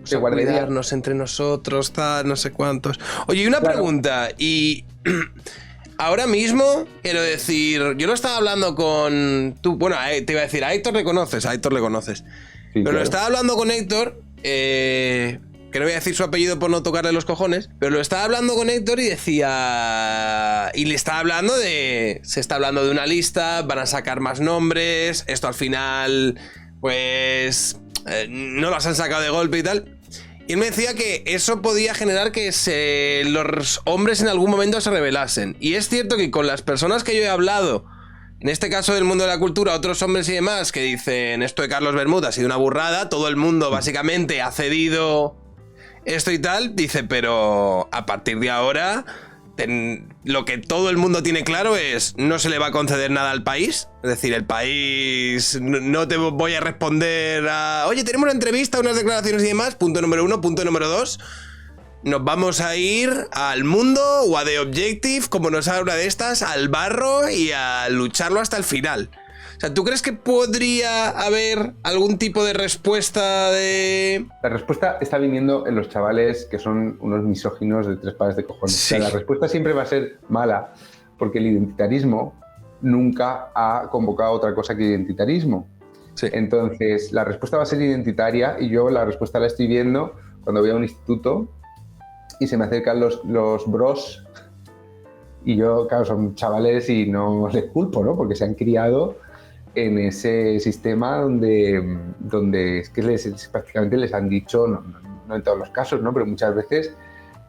De cuidarnos entre nosotros, tal, no sé cuántos. Oye, y una pregunta, y ahora mismo, quiero decir, yo lo estaba hablando con... Bueno, te iba a decir, a Héctor le conoces, sí, pero lo estaba hablando con Héctor, que no voy a decir su apellido por no tocarle los cojones, pero lo estaba hablando con Héctor y decía... Y le estaba hablando de... Se está hablando de una lista, van a sacar más nombres, esto al final, pues... no las han sacado de golpe y tal. Y él me decía que eso podía generar que los hombres en algún momento se rebelasen. Y es cierto que con las personas que yo he hablado, en este caso del mundo de la cultura, otros hombres y demás, que dicen esto de Carlos Bermúdez ha sido una burrada, todo el mundo básicamente ha cedido esto y tal, dice, pero a partir de ahora... lo que todo el mundo tiene claro es no se le va a conceder nada al país, es decir, el país no te voy a responder a oye, tenemos una entrevista, unas declaraciones y demás, punto número 1, punto número 2, nos vamos a ir al Mundo o a The Objective, como nos habla de estas, al barro y a lucharlo hasta el final. O sea, ¿tú crees que podría haber algún tipo de respuesta de...? La respuesta está viniendo en los chavales que son unos misóginos de tres pares de cojones. Sí. O sea, la respuesta siempre va a ser mala, porque el identitarismo nunca ha convocado otra cosa que identitarismo. Sí. Entonces, la respuesta va a ser identitaria y yo la respuesta la estoy viendo cuando voy a un instituto y se me acercan los bros y yo, claro, son chavales y no les culpo, ¿no? Porque se han criado en ese sistema donde es que prácticamente les han dicho, no en todos los casos, ¿no? Pero muchas veces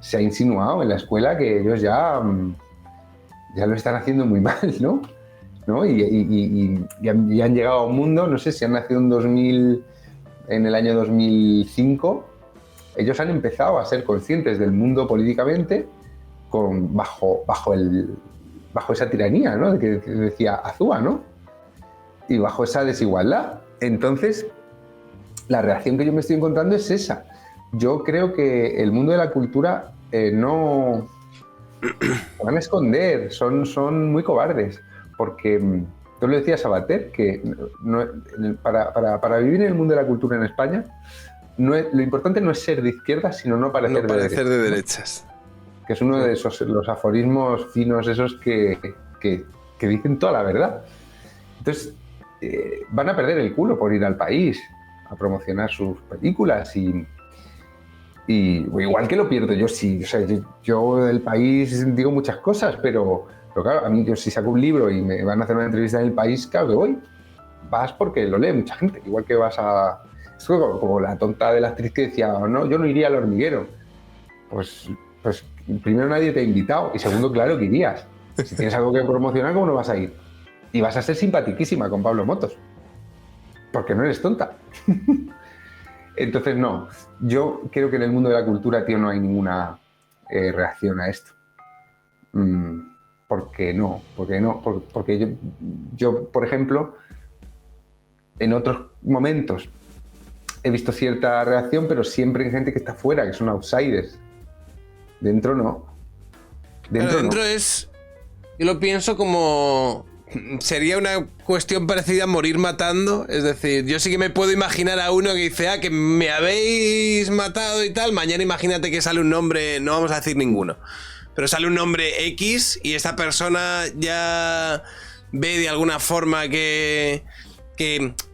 se ha insinuado en la escuela que ellos ya lo están haciendo muy mal, ¿no? Y han llegado a un mundo, no sé si han nacido en el año 2005, ellos han empezado a ser conscientes del mundo políticamente bajo esa tiranía, ¿no? Que decía Azúa, ¿no? Y bajo esa desigualdad. Entonces, la reacción que yo me estoy encontrando es esa. Yo creo que el mundo de la cultura no se van a esconder, son muy cobardes, porque tú lo decías, Sabater, que para vivir en el mundo de la cultura en España, lo importante no es ser de izquierdas, sino no parecer de derechas. Que es uno de los aforismos finos esos que dicen toda la verdad. Entonces, van a perder el culo por ir al país a promocionar sus películas y igual que lo pierdo yo, sí, o sea, yo del país digo muchas cosas, pero claro, a mí yo si saco un libro y me van a hacer una entrevista en el país, claro que voy. Vas porque lo lee mucha gente, igual que vas a... Es como la tonta de la actriz que decía, no, yo no iría al hormiguero. Pues primero nadie te ha invitado y segundo, claro que irías. Si tienes algo que promocionar, ¿cómo no vas a ir? Y vas a ser simpatiquísima con Pablo Motos, porque no eres tonta. Entonces, no. Yo creo que en el mundo de la cultura, tío, no hay ninguna reacción a esto. ¿Por qué no? Porque yo, por ejemplo, en otros momentos he visto cierta reacción, pero siempre en gente que está fuera, que son outsiders. Dentro no. Dentro no. Es... Yo lo pienso como... Sería una cuestión parecida a morir matando. Es decir, yo sí que me puedo imaginar a uno que dice, que me habéis matado y tal. Mañana imagínate que sale un nombre, no vamos a decir ninguno, pero sale un nombre X y esta persona ya ve de alguna forma que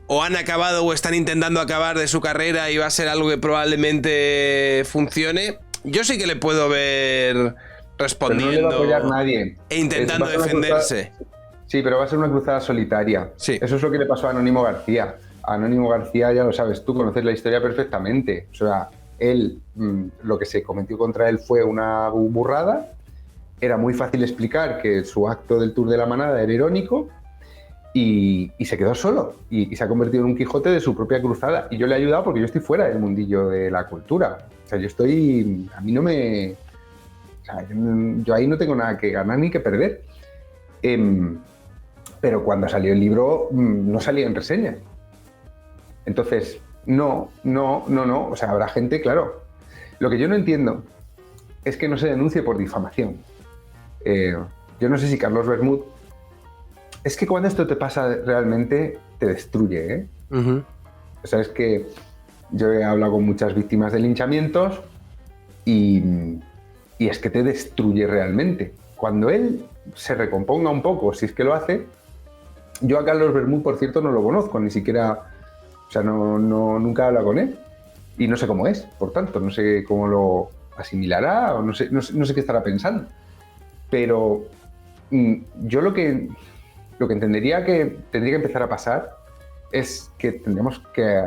o han acabado o están intentando acabar de su carrera y va a ser algo que probablemente funcione. yo sí que le puedo ver respondiendo. Pero no le va a apoyar nadie. E intentando defenderse. Sí, pero va a ser una cruzada solitaria. Sí. Eso es lo que le pasó a Anónimo García. A Anónimo García, ya lo sabes, tú conoces la historia perfectamente. O sea, él, lo que se cometió contra él fue una burrada. Era muy fácil explicar que su acto del Tour de la Manada era irónico y se quedó solo. Y se ha convertido en un Quijote de su propia cruzada. Y yo le he ayudado porque yo estoy fuera del mundillo de la cultura. O sea, a mí no me... O sea, yo ahí no tengo nada que ganar ni que perder. Pero cuando salió el libro no salía en reseñas. Entonces, no. O sea, habrá gente, claro. Lo que yo no entiendo es que no se denuncie por difamación. Yo no sé si Carlos Bermud... Es que cuando esto te pasa realmente te destruye, ¿eh? Uh-huh. O sea, es que yo he hablado con muchas víctimas de linchamientos y es que te destruye realmente. Cuando él se recomponga un poco, si es que lo hace... Yo a Carlos Bermud, por cierto, no lo conozco, ni siquiera... O sea, nunca he hablado con él y no sé cómo es, por tanto, no sé cómo lo asimilará o no sé qué estará pensando. Pero yo lo que entendería que tendría que empezar a pasar es que tendríamos que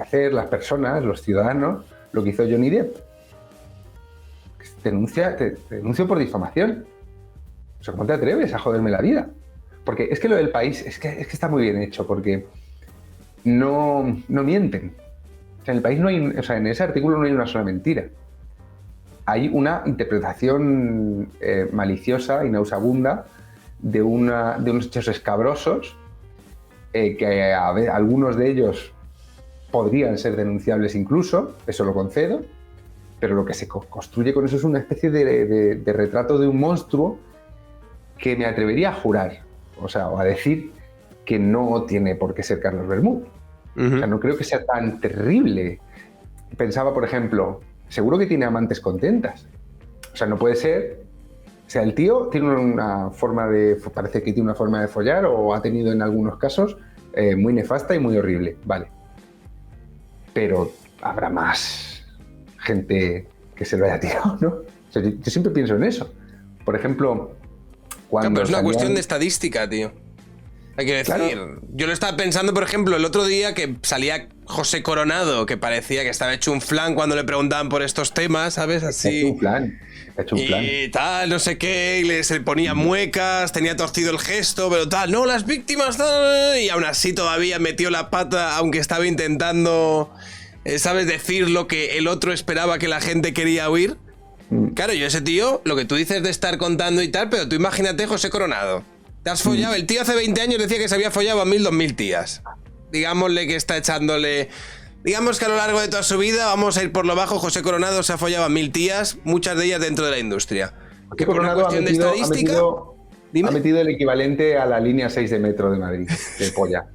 hacer las personas, los ciudadanos, lo que hizo Johnny Depp. Te denuncio por difamación. O sea, ¿cómo te atreves a joderme la vida? Porque es que lo del país es que está muy bien hecho, porque no mienten. O sea, en el país no hay, o sea, en ese artículo no hay una sola mentira. Hay una interpretación maliciosa y nauseabunda de unos hechos escabrosos que algunos de ellos podrían ser denunciables incluso, eso lo concedo, pero lo que se construye con eso es una especie de retrato de un monstruo que me atrevería a jurar, o sea, o a decir que no tiene por qué ser Carlos Bermud. Uh-huh. O sea, no creo que sea tan terrible. Pensaba, por ejemplo, seguro que tiene amantes contentas. O sea, no puede ser... O sea, el tío tiene una forma de... Parece que tiene una forma de follar o ha tenido en algunos casos muy nefasta y muy horrible. Vale. Pero habrá más gente que se lo haya tirado, ¿no? O sea, yo siempre pienso en eso. Por ejemplo, cuando... Pero es una cuestión de estadística, tío. Hay que decir, claro. Yo lo estaba pensando, por ejemplo, el otro día que salía José Coronado, que parecía que estaba hecho un flan cuando le preguntaban por estos temas, ¿sabes? Así. Hecho un flan. Y tal, no sé qué, y se ponía muecas, tenía torcido el gesto, pero tal, no, las víctimas, tal, y aún así todavía metió la pata, aunque estaba intentando, ¿sabes? Decir lo que el otro esperaba que la gente quería oír. Claro, yo ese tío, lo que tú dices de estar contando y tal, pero tú imagínate José Coronado. Te has follado. El tío hace 20 años decía que se había follado a 1000, 2000 tías. Digámosle que está echándole... Digamos que a lo largo de toda su vida, vamos a ir por lo bajo, José Coronado se ha follado a 1000 tías, muchas de ellas dentro de la industria. Que por una cuestión de estadística... Ha metido el equivalente a la línea 6 de metro de Madrid, de polla.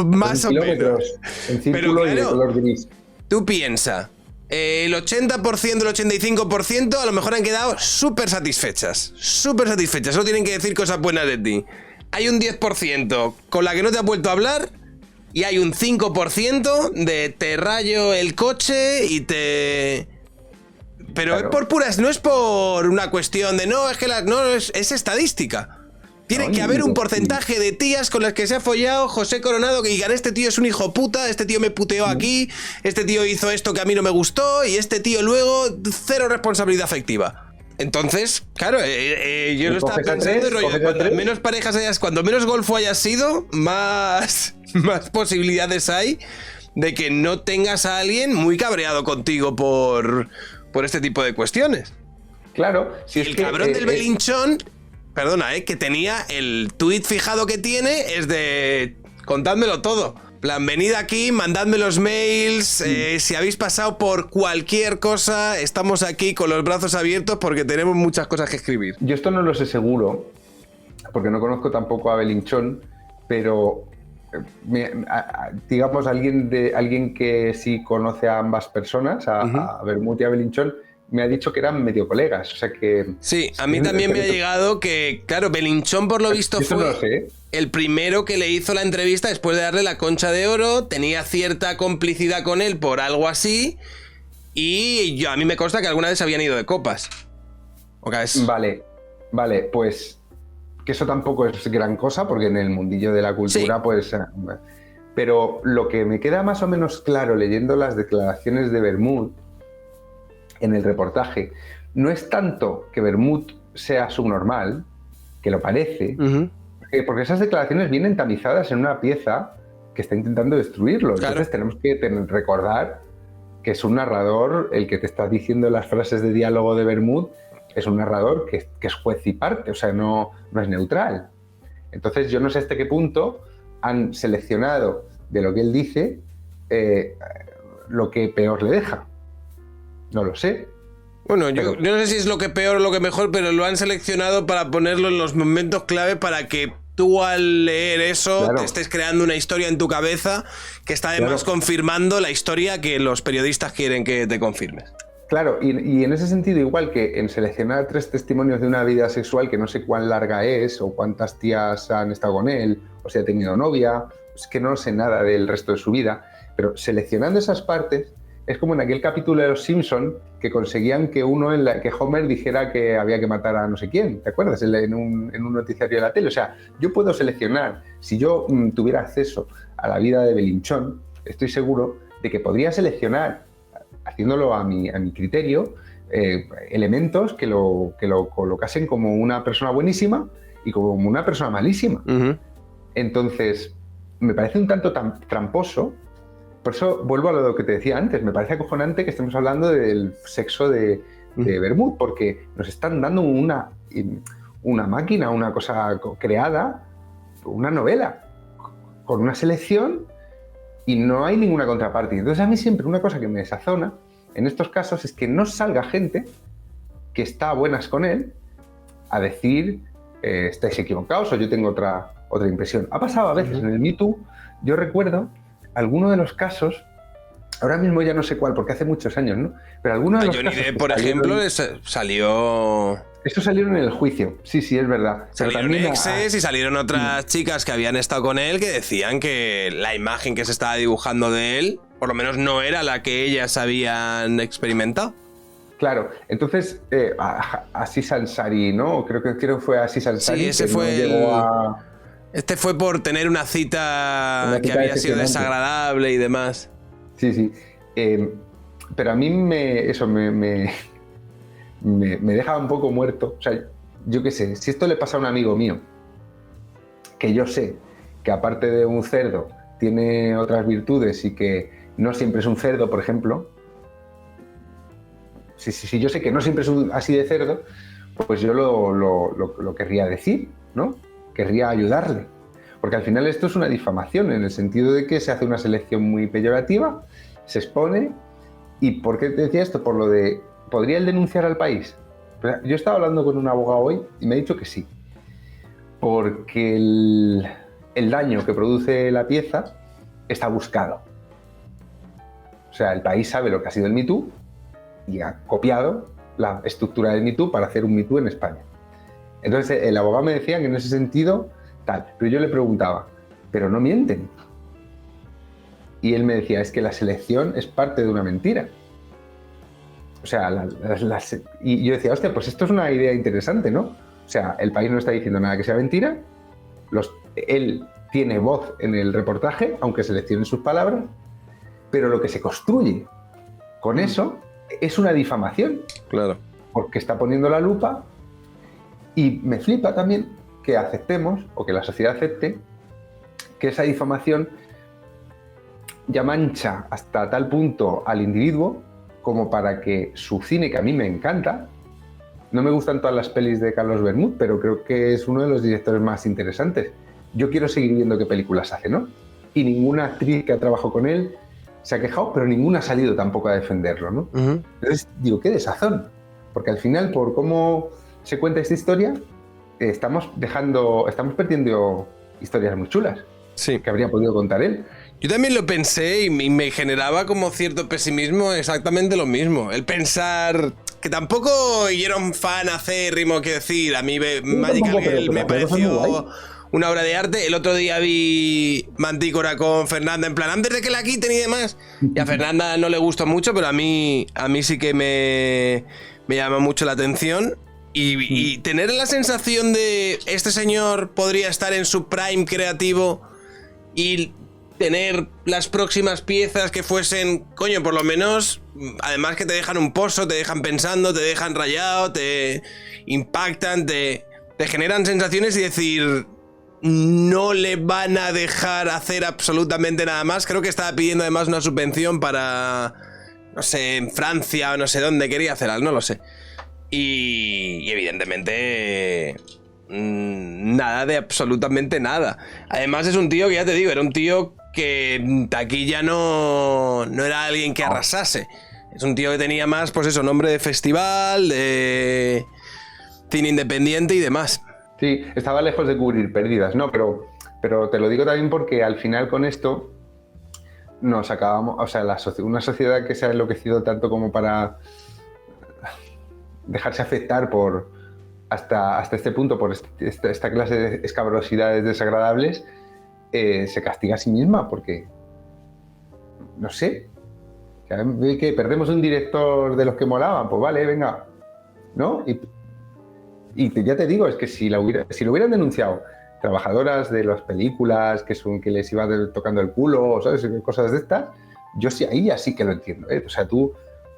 Más o menos. En círculo, pero claro, y de color gris. Tú piensa... el 80%, el 85% a lo mejor han quedado súper satisfechas. Súper satisfechas. Solo tienen que decir cosas buenas de ti. Hay un 10% con la que no te has vuelto a hablar. Y hay un 5% de te rayo el coche y te... Pero claro, es por puras... No es por una cuestión de... No, es que es estadística. Tiene que haber un porcentaje de tías con las que se ha follado José Coronado que digan, este tío es un hijo puta, este tío me puteó aquí, este tío hizo esto que a mí no me gustó y este tío luego cero responsabilidad afectiva. Entonces, claro, yo lo estaba pensando, rollo, cuanto menos parejas hayas, cuando menos golfo hayas sido, más posibilidades hay de que no tengas a alguien muy cabreado contigo por este tipo de cuestiones. Claro. Si el cabrón del Belinchón... Perdona, que tenía el tuit fijado que tiene es de contádmelo todo. Plan, venid aquí, mandadme los mails, si habéis pasado por cualquier cosa, estamos aquí con los brazos abiertos porque tenemos muchas cosas que escribir. Yo esto no lo sé seguro, porque no conozco tampoco a Belinchón, pero digamos alguien que sí conoce a ambas personas, a Bermud y a Belinchón, me ha dicho que eran medio colegas, o sea que... Sí, a mí también me ha llegado que, claro, Belinchón por lo visto fue el primero que le hizo la entrevista después de darle la Concha de Oro, tenía cierta complicidad con él por algo así, Y a mí me consta que alguna vez habían ido de copas. Vale, pues que eso tampoco es gran cosa, porque en el mundillo de la cultura, pues... Pero lo que me queda más o menos claro leyendo las declaraciones de Bermud en el reportaje, no es tanto que Bermud sea subnormal, que lo parece, porque esas declaraciones vienen tamizadas en una pieza que está intentando destruirlo. Claro. Entonces tenemos que recordar que es un narrador, el que te está diciendo las frases de diálogo de Bermud, es un narrador que es juez y parte, o sea, no es neutral. Entonces yo no sé hasta qué punto han seleccionado de lo que él dice lo que peor le deja. No lo sé. Bueno, yo no sé si es lo que peor o lo que mejor, pero lo han seleccionado para ponerlo en los momentos clave para que tú al leer eso te estés creando una historia en tu cabeza que está además confirmando la historia que los periodistas quieren que te confirmes. Claro, y en ese sentido, igual que en seleccionar 3 testimonios de una vida sexual que no sé cuán larga es, o cuántas tías han estado con él, o si ha tenido novia, es que no sé nada del resto de su vida, pero seleccionando esas partes, es como en aquel capítulo de Los Simpson que conseguían que que Homer dijera que había que matar a no sé quién, ¿te acuerdas? En un noticiario de la tele. O sea, yo puedo seleccionar, si yo tuviera acceso a la vida de Belinchón, estoy seguro de que podría seleccionar, haciéndolo a mi criterio, elementos que lo colocasen como una persona buenísima y como una persona malísima. Entonces, me parece un tanto tramposo. Por eso vuelvo a lo que te decía antes, me parece acojonante que estemos hablando del sexo de Bermud, porque nos están dando una máquina, una cosa creada, una novela, con una selección y no hay ninguna contraparte. Entonces a mí siempre una cosa que me desazona en estos casos es que no salga gente que está a buenas con él a decir estáis equivocados o yo tengo otra impresión. Ha pasado a veces en el Me Too, yo recuerdo alguno de los casos, ahora mismo ya no sé cuál, porque hace muchos años, ¿no? Pero alguno de los Johnny casos... Depp, por ejemplo, salió... Estos salieron en el juicio, sí, es verdad. Salieron exes y salieron otras chicas que habían estado con él que decían que la imagen que se estaba dibujando de él, por lo menos no era la que ellas habían experimentado. Claro, entonces Aziz Ansari, ¿no? Creo que fue Aziz Ansari. Sí, ese fue Este fue por tener una cita que había sido desagradable y demás. Sí. Pero a mí me deja un poco muerto. O sea, yo qué sé, si esto le pasa a un amigo mío, que yo sé que aparte de un cerdo tiene otras virtudes y que no siempre es un cerdo, por ejemplo, si yo sé que no siempre es así de cerdo, pues yo lo querría decir, ¿no? Querría ayudarle. Porque al final esto es una difamación, en el sentido de que se hace una selección muy peyorativa, se expone. ¿Y por qué te decía esto? Por lo de, ¿podría él denunciar al país? Yo estaba hablando con un abogado hoy y me ha dicho que sí. Porque el daño que produce la pieza está buscado. O sea, el país sabe lo que ha sido el Me Too y ha copiado la estructura del Me Too para hacer un Me Too en España. Entonces el abogado me decía que en ese sentido tal, pero yo le preguntaba, ¿pero no mienten? Y él me decía, es que la selección es parte de una mentira. O sea, y yo decía, hostia, pues esto es una idea interesante, ¿no? O sea, el país no está diciendo nada que sea mentira, él tiene voz en el reportaje, aunque seleccione sus palabras, pero lo que se construye con eso es una difamación. Claro. Porque está poniendo la lupa. Y me flipa también que aceptemos, o que la sociedad acepte, que esa difamación ya mancha hasta tal punto al individuo como para que su cine, que a mí me encanta, no me gustan todas las pelis de Carlos Bermud, pero creo que es uno de los directores más interesantes. Yo quiero seguir viendo qué películas hace, ¿no? Y ninguna actriz que ha trabajado con él se ha quejado, pero ninguna ha salido tampoco a defenderlo, ¿no? Entonces digo, qué desazón, porque al final, por cómo se cuenta esta historia, estamos perdiendo historias muy chulas, sí, que habría podido contar él. Yo también lo pensé y me generaba como cierto pesimismo exactamente lo mismo. El pensar que tampoco yo era un fan acérrimo, quiero decir, a mí Magical Girl me pareció una obra de arte. El otro día vi Mantícora con Fernanda, en plan, antes de que la quiten y demás. Y a Fernanda no le gustó mucho, pero a mí sí que me llama mucho la atención. Y tener la sensación de este señor podría estar en su prime creativo y tener las próximas piezas que fuesen, coño, por lo menos, además que te dejan un pozo, te dejan pensando, te dejan rayado, te impactan, te generan sensaciones y decir, no le van a dejar hacer absolutamente nada más. Creo que estaba pidiendo además una subvención para, no sé, en Francia o no sé dónde quería hacerla, no lo sé. Y evidentemente nada de absolutamente nada. Además es un tío que, ya te digo, era un tío que aquí ya no era alguien que arrasase. Es un tío que tenía más, pues eso, nombre de festival, de cine independiente y demás. Sí, estaba lejos de cubrir pérdidas, ¿no? Pero te lo digo también porque al final con esto nos acabamos, o sea, una sociedad que se ha enloquecido tanto como para dejarse afectar por hasta este punto por esta clase de escabrosidades desagradables, se castiga a sí misma porque, no sé, que perdemos un director de los que molaban, pues vale, venga, ¿no? Y ya te digo, es que si lo hubieran denunciado trabajadoras de las películas que les iba tocando el culo, ¿sabes? Cosas de estas, yo sí, ahí ya sí que lo entiendo, ¿eh? O sea, tú,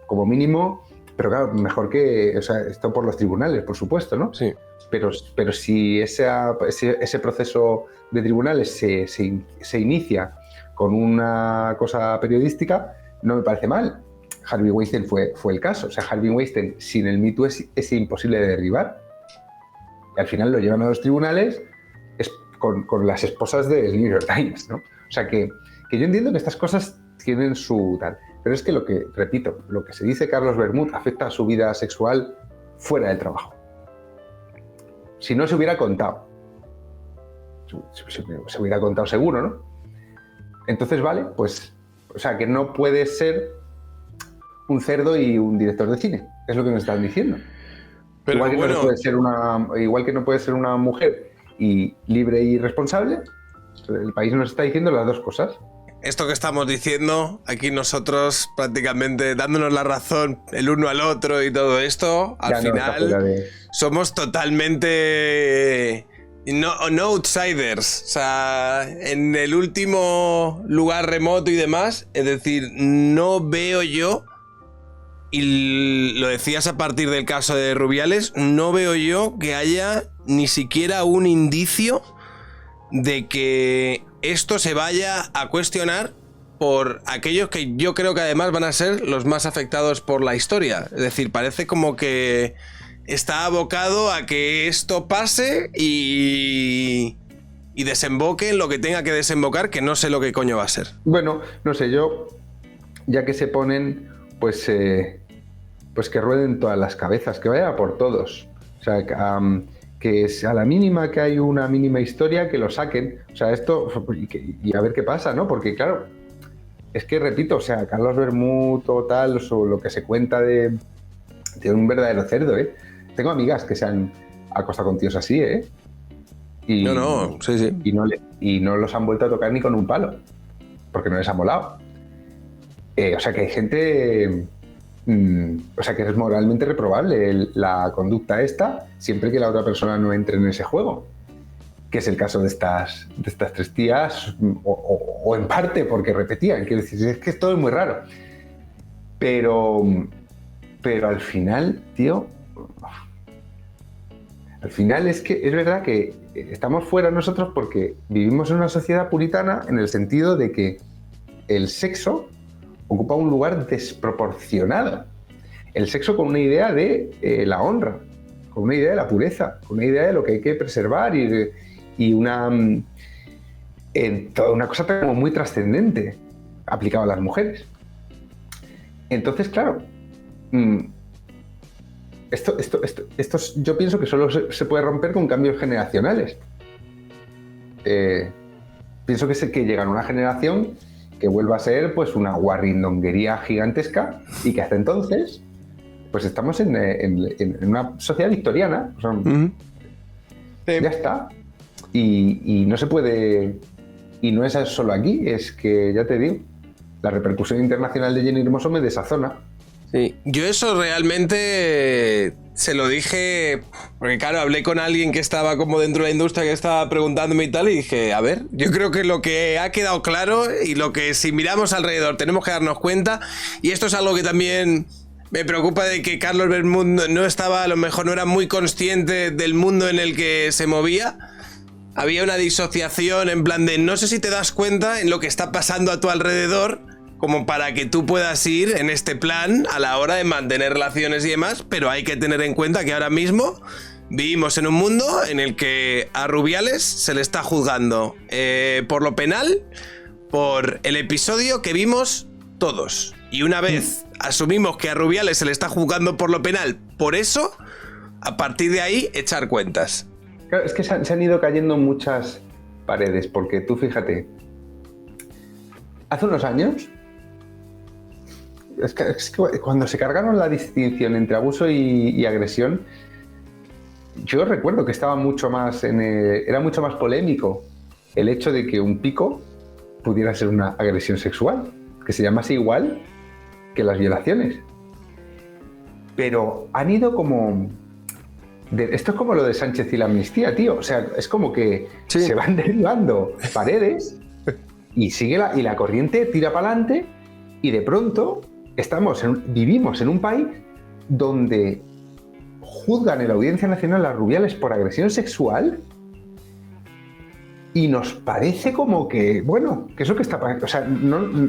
como mínimo, pero claro, mejor que, o sea, esto por los tribunales, por supuesto, ¿no? Sí. Pero si ese proceso de tribunales se inicia con una cosa periodística, no me parece mal. Harvey Weinstein fue el caso. O sea, Harvey Weinstein sin el Me Too es imposible de derribar. Y al final lo llevan a los tribunales con las esposas del New York Times, ¿no? O sea, que yo entiendo que estas cosas tienen su tal. Pero es que lo que se dice Carlos Bermud afecta a su vida sexual fuera del trabajo. Si no se hubiera contado. Se hubiera contado seguro, ¿no? Entonces, vale, pues, o sea, que no puede ser un cerdo y un director de cine. Es lo que me están diciendo. Pero igual que bueno, no puede ser una mujer y libre y responsable. El país nos está diciendo las dos cosas. Esto que estamos diciendo, aquí nosotros prácticamente dándonos la razón el uno al otro y todo esto, al final somos totalmente no outsiders. O sea, en el último lugar remoto y demás, es decir, no veo yo, y lo decías a partir del caso de Rubiales, no veo yo que haya ni siquiera un indicio de que esto se vaya a cuestionar por aquellos que yo creo que además van a ser los más afectados por la historia. Es decir, parece como que está abocado a que esto pase y desemboque en lo que tenga que desembocar, que no sé lo que coño va a ser. Bueno, no sé, yo, ya que se ponen, pues que rueden todas las cabezas, que vaya por todos. O sea, que a la mínima que hay una mínima historia, que lo saquen. O sea, esto, y a ver qué pasa, ¿no? Porque, claro, es que, repito, o sea, Carlos Bermud o tal, o lo que se cuenta de un verdadero cerdo, ¿eh? Tengo amigas que se han acostado con tíos así, ¿eh? Sí. Y no los han vuelto a tocar ni con un palo, porque no les ha molado. O sea, que hay gente... o sea, que es moralmente reprobable la conducta esta, siempre que la otra persona no entre en ese juego, que es el caso de estas tres tías, o en parte porque repetían. Quiero decir, es que esto es muy raro, pero al final, tío, al final es que es verdad que estamos fuera nosotros porque vivimos en una sociedad puritana, en el sentido de que el sexo ocupa un lugar desproporcionado. El sexo con una idea de la honra, con una idea de la pureza, con una idea de lo que hay que preservar y toda una cosa como muy trascendente aplicada a las mujeres. Entonces, claro, esto yo pienso que solo se puede romper con cambios generacionales. Pienso que llegan una generación que vuelva a ser pues una guarrindonguería gigantesca y que hasta entonces pues estamos en una sociedad victoriana. O sea, Sí. ya está. y no se puede... Y no es solo aquí, es que, ya te digo, la repercusión internacional de Jenny Hermoso me desazona. Sí, yo eso realmente se lo dije, porque claro, hablé con alguien que estaba como dentro de la industria, que estaba preguntándome y tal, y dije, a ver, yo creo que lo que ha quedado claro y lo que si miramos alrededor tenemos que darnos cuenta, y esto es algo que también me preocupa de que Carlos Bermud no estaba, a lo mejor no era muy consciente del mundo en el que se movía. Había una disociación en plan de no sé si te das cuenta en lo que está pasando a tu alrededor, como para que tú puedas ir en este plan a la hora de mantener relaciones y demás, pero hay que tener en cuenta que ahora mismo vivimos en un mundo en el que a Rubiales se le está juzgando por lo penal, por el episodio que vimos todos. Y una vez asumimos que a Rubiales se le está juzgando por lo penal, por eso, a partir de ahí, echar cuentas. Claro, es que se han ido cayendo muchas paredes, porque tú fíjate, hace unos años, es que cuando se cargaron la distinción entre abuso y agresión, yo recuerdo que estaba mucho más era mucho más polémico el hecho de que un pico pudiera ser una agresión sexual, que se llamase igual que las violaciones. Pero han ido como... esto es como lo de Sánchez y la amnistía, tío. O sea, es como que se van derribando paredes y y la corriente tira para adelante, y de pronto vivimos en un país donde juzgan en la Audiencia Nacional a Rubiales por agresión sexual, y nos parece como que, bueno, que eso que está pasando, o sea,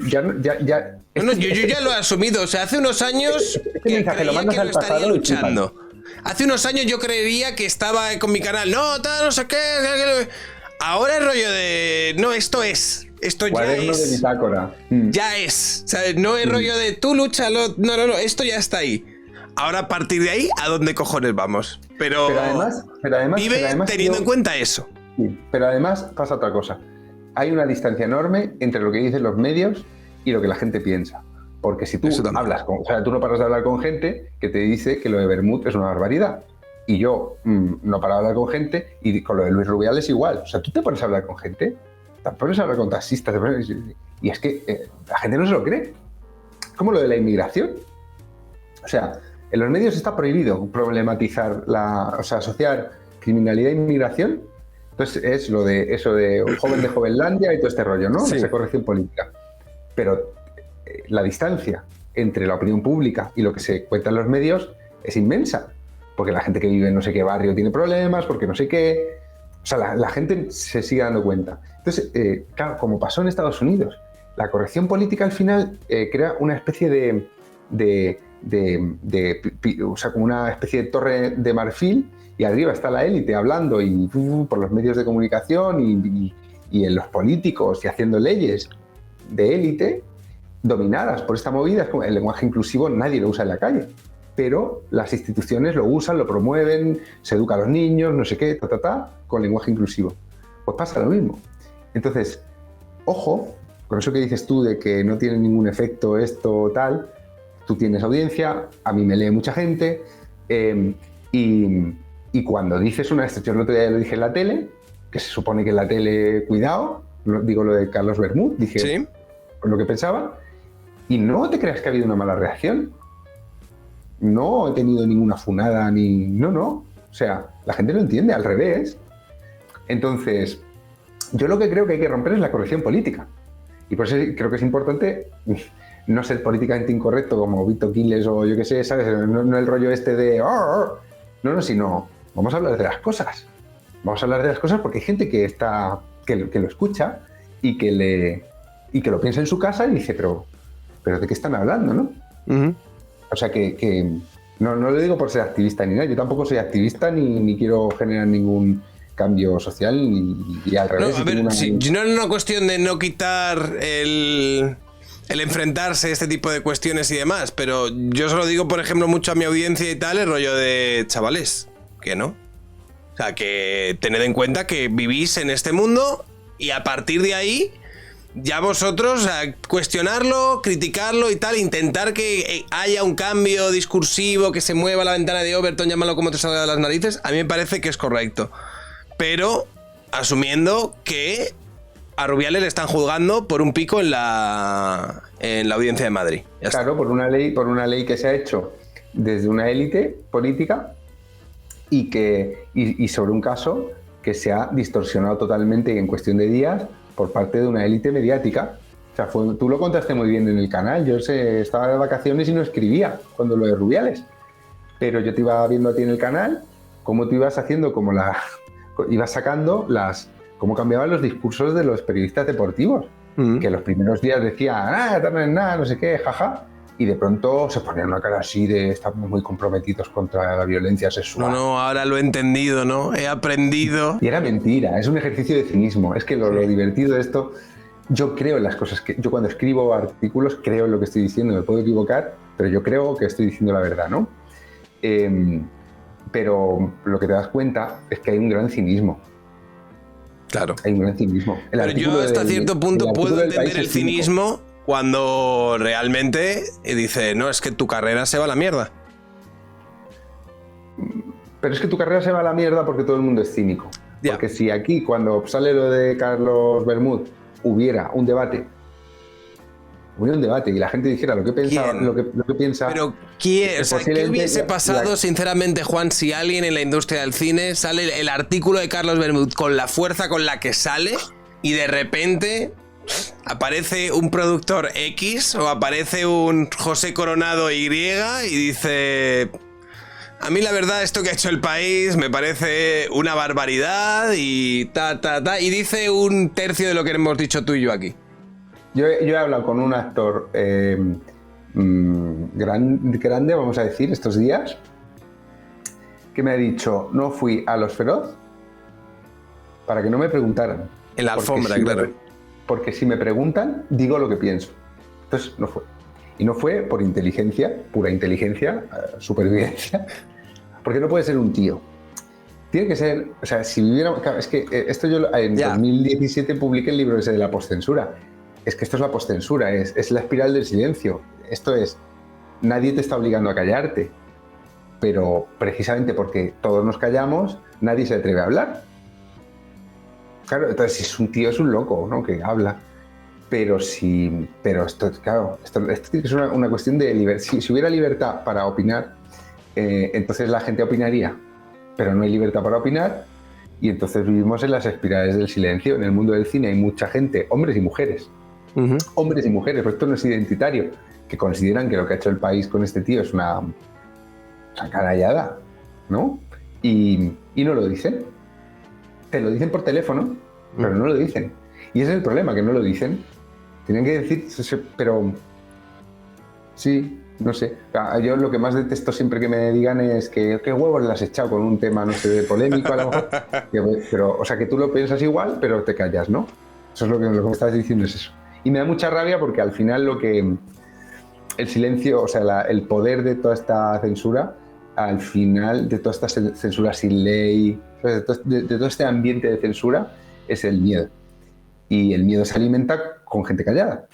yo ya lo he asumido, o sea, hace unos años que creía que lo estaría luchando. Hace unos años yo creería que estaba con mi canal, no sé qué. Ahora el rollo de, no, esto ya es. De bitácora. Ya es, ¿sabes? No es rollo de tú lúchalo, no, esto ya está ahí. Ahora a partir de ahí, ¿a dónde cojones vamos? Pero además teniendo en cuenta eso. Sí, pero además pasa otra cosa. Hay una distancia enorme entre lo que dicen los medios y lo que la gente piensa. Porque si tú hablas tú no paras de hablar con gente que te dice que lo de Bermud es una barbaridad. Y yo no paro de hablar con gente, y con lo de Luis Rubiales igual. O sea, tú te pones a hablar con gente, te pones a hablar con taxistas, y es que la gente no se lo cree. Es como lo de la inmigración. O sea, en los medios está prohibido problematizar asociar criminalidad e inmigración. Entonces es lo de eso de joven de Jovenlandia y todo este rollo, ¿no? Sí. Esa corrección política. Pero la distancia entre la opinión pública y lo que se cuenta en los medios es inmensa, porque la gente que vive en no sé qué barrio tiene problemas, porque no sé qué... O sea, la gente se sigue dando cuenta. Entonces, claro, como pasó en Estados Unidos, la corrección política al final crea una especie o sea, como una especie de torre de marfil, y arriba está la élite hablando y por los medios de comunicación y en los políticos y haciendo leyes de élite dominadas por esta movida. Es como el lenguaje inclusivo nadie lo usa en la calle, pero las instituciones lo usan, lo promueven, se educa a los niños, no sé qué, con lenguaje inclusivo. Pues pasa lo mismo. Entonces, ojo, con eso que dices tú de que no tiene ningún efecto esto tal, tú tienes audiencia, a mí me lee mucha gente, y cuando dices una de estas, yo el otro día lo dije en la tele, que se supone que en la tele, cuidado, digo lo de Carlos Bermud, dije ¿Sí? lo que pensaba, y no te creas que ha habido una mala reacción. No he tenido ninguna funada No. O sea, la gente lo entiende, al revés. Entonces, yo lo que creo que hay que romper es la corrección política. Y por eso creo que es importante no ser políticamente incorrecto como Vito Quiles o yo qué sé, ¿sabes? No el rollo este de... No, sino vamos a hablar de las cosas. Vamos a hablar de las cosas porque hay gente que lo escucha y que lo piensa en su casa y dice, pero ¿de qué están hablando, no? Uh-huh. O sea, que no lo digo por ser activista ni nada. Yo tampoco soy activista ni quiero generar ningún cambio social y al revés. No, a ver, no es una cuestión de no quitar el enfrentarse a este tipo de cuestiones y demás, pero yo se lo digo, por ejemplo, mucho a mi audiencia y tal, el rollo de chavales, que no. O sea, que tened en cuenta que vivís en este mundo y a partir de ahí... ya vosotros cuestionarlo, criticarlo y tal, intentar que haya un cambio discursivo, que se mueva la ventana de Overton, llámalo como te salga de las narices, a mí me parece que es correcto. Pero asumiendo que a Rubiales le están juzgando por un pico en la Audiencia de Madrid. Ya claro, por una ley que se ha hecho desde una élite política y sobre un caso que se ha distorsionado totalmente en cuestión de días por parte de una élite mediática. O sea, tú lo contaste muy bien en el canal. Yo estaba de vacaciones y no escribía cuando lo de Rubiales. Pero yo te iba viendo a ti en el canal cómo tú ibas haciendo, ibas sacando cómo cambiaban los discursos de los periodistas deportivos. Que los primeros días decían, no sé qué, jaja. Y de pronto se ponían una cara así de estamos muy comprometidos contra la violencia sexual. No, ahora lo he entendido, ¿no? He aprendido. Y era mentira, es un ejercicio de cinismo. Es que lo divertido de esto, yo creo en las cosas que... Yo cuando escribo artículos creo en lo que estoy diciendo, me puedo equivocar, pero yo creo que estoy diciendo la verdad, ¿no? Pero lo que te das cuenta es que hay un gran cinismo. Claro. Hay un gran cinismo. Pero yo hasta cierto punto puedo entender el cinismo cuando realmente dice, no, es que tu carrera se va a la mierda. Pero es que tu carrera se va a la mierda porque todo el mundo es cínico. Ya. Porque si aquí, cuando sale lo de Carlos Bermúdez, hubiera un debate y la gente dijera lo que pensaba, lo que piensa... Pero ¿quién? O sea, ¿qué hubiese pasado, sinceramente, Juan, si alguien en la industria del cine sale el artículo de Carlos Bermúdez con la fuerza con la que sale y de repente aparece un productor X o aparece un José Coronado Y y dice... A mí la verdad esto que ha hecho El País me parece una barbaridad y y dice un tercio de lo que hemos dicho tú y yo aquí. Yo he hablado con un actor grande, vamos a decir, estos días, que me ha dicho, no fui a Los Feroz para que no me preguntaran. En la alfombra, claro. Porque si me preguntan, digo lo que pienso. Entonces no fue. Y no fue por inteligencia, pura inteligencia, supervivencia, porque no puede ser un tío. Tiene que ser, o sea, si viviéramos... Claro, es que esto yo en 2017 publiqué el libro ese de la postcensura. Es que esto es la postcensura, es la espiral del silencio. Esto es, nadie te está obligando a callarte, pero precisamente porque todos nos callamos, nadie se atreve a hablar. Claro, entonces si es un tío es un loco, ¿no? Que habla. Pero esto, claro, esto tiene que ser una cuestión de libertad. Si hubiera libertad para opinar, entonces la gente opinaría, pero no hay libertad para opinar y entonces vivimos en las espirales del silencio. En el mundo del cine hay mucha gente, hombres y mujeres, hombres y mujeres, pero esto no es identitario, que consideran que lo que ha hecho El País con este tío es una canallada, ¿no? Y no lo dicen. Te lo dicen por teléfono, pero no lo dicen. Y ese es el problema, que no lo dicen. Tienen que decir, pero sí, no sé. Yo lo que más detesto siempre que me digan es que qué huevos le has echado con un tema, no sé, de polémico a lo mejor. Pero, o sea, que tú lo piensas igual, pero te callas, ¿no? Eso es lo que me estás diciendo, es eso. Y me da mucha rabia porque al final el silencio, o sea, el poder de toda esta censura, al final de toda esta censura sin ley, de todo este ambiente de censura, es el miedo. Y el miedo se alimenta con gente callada.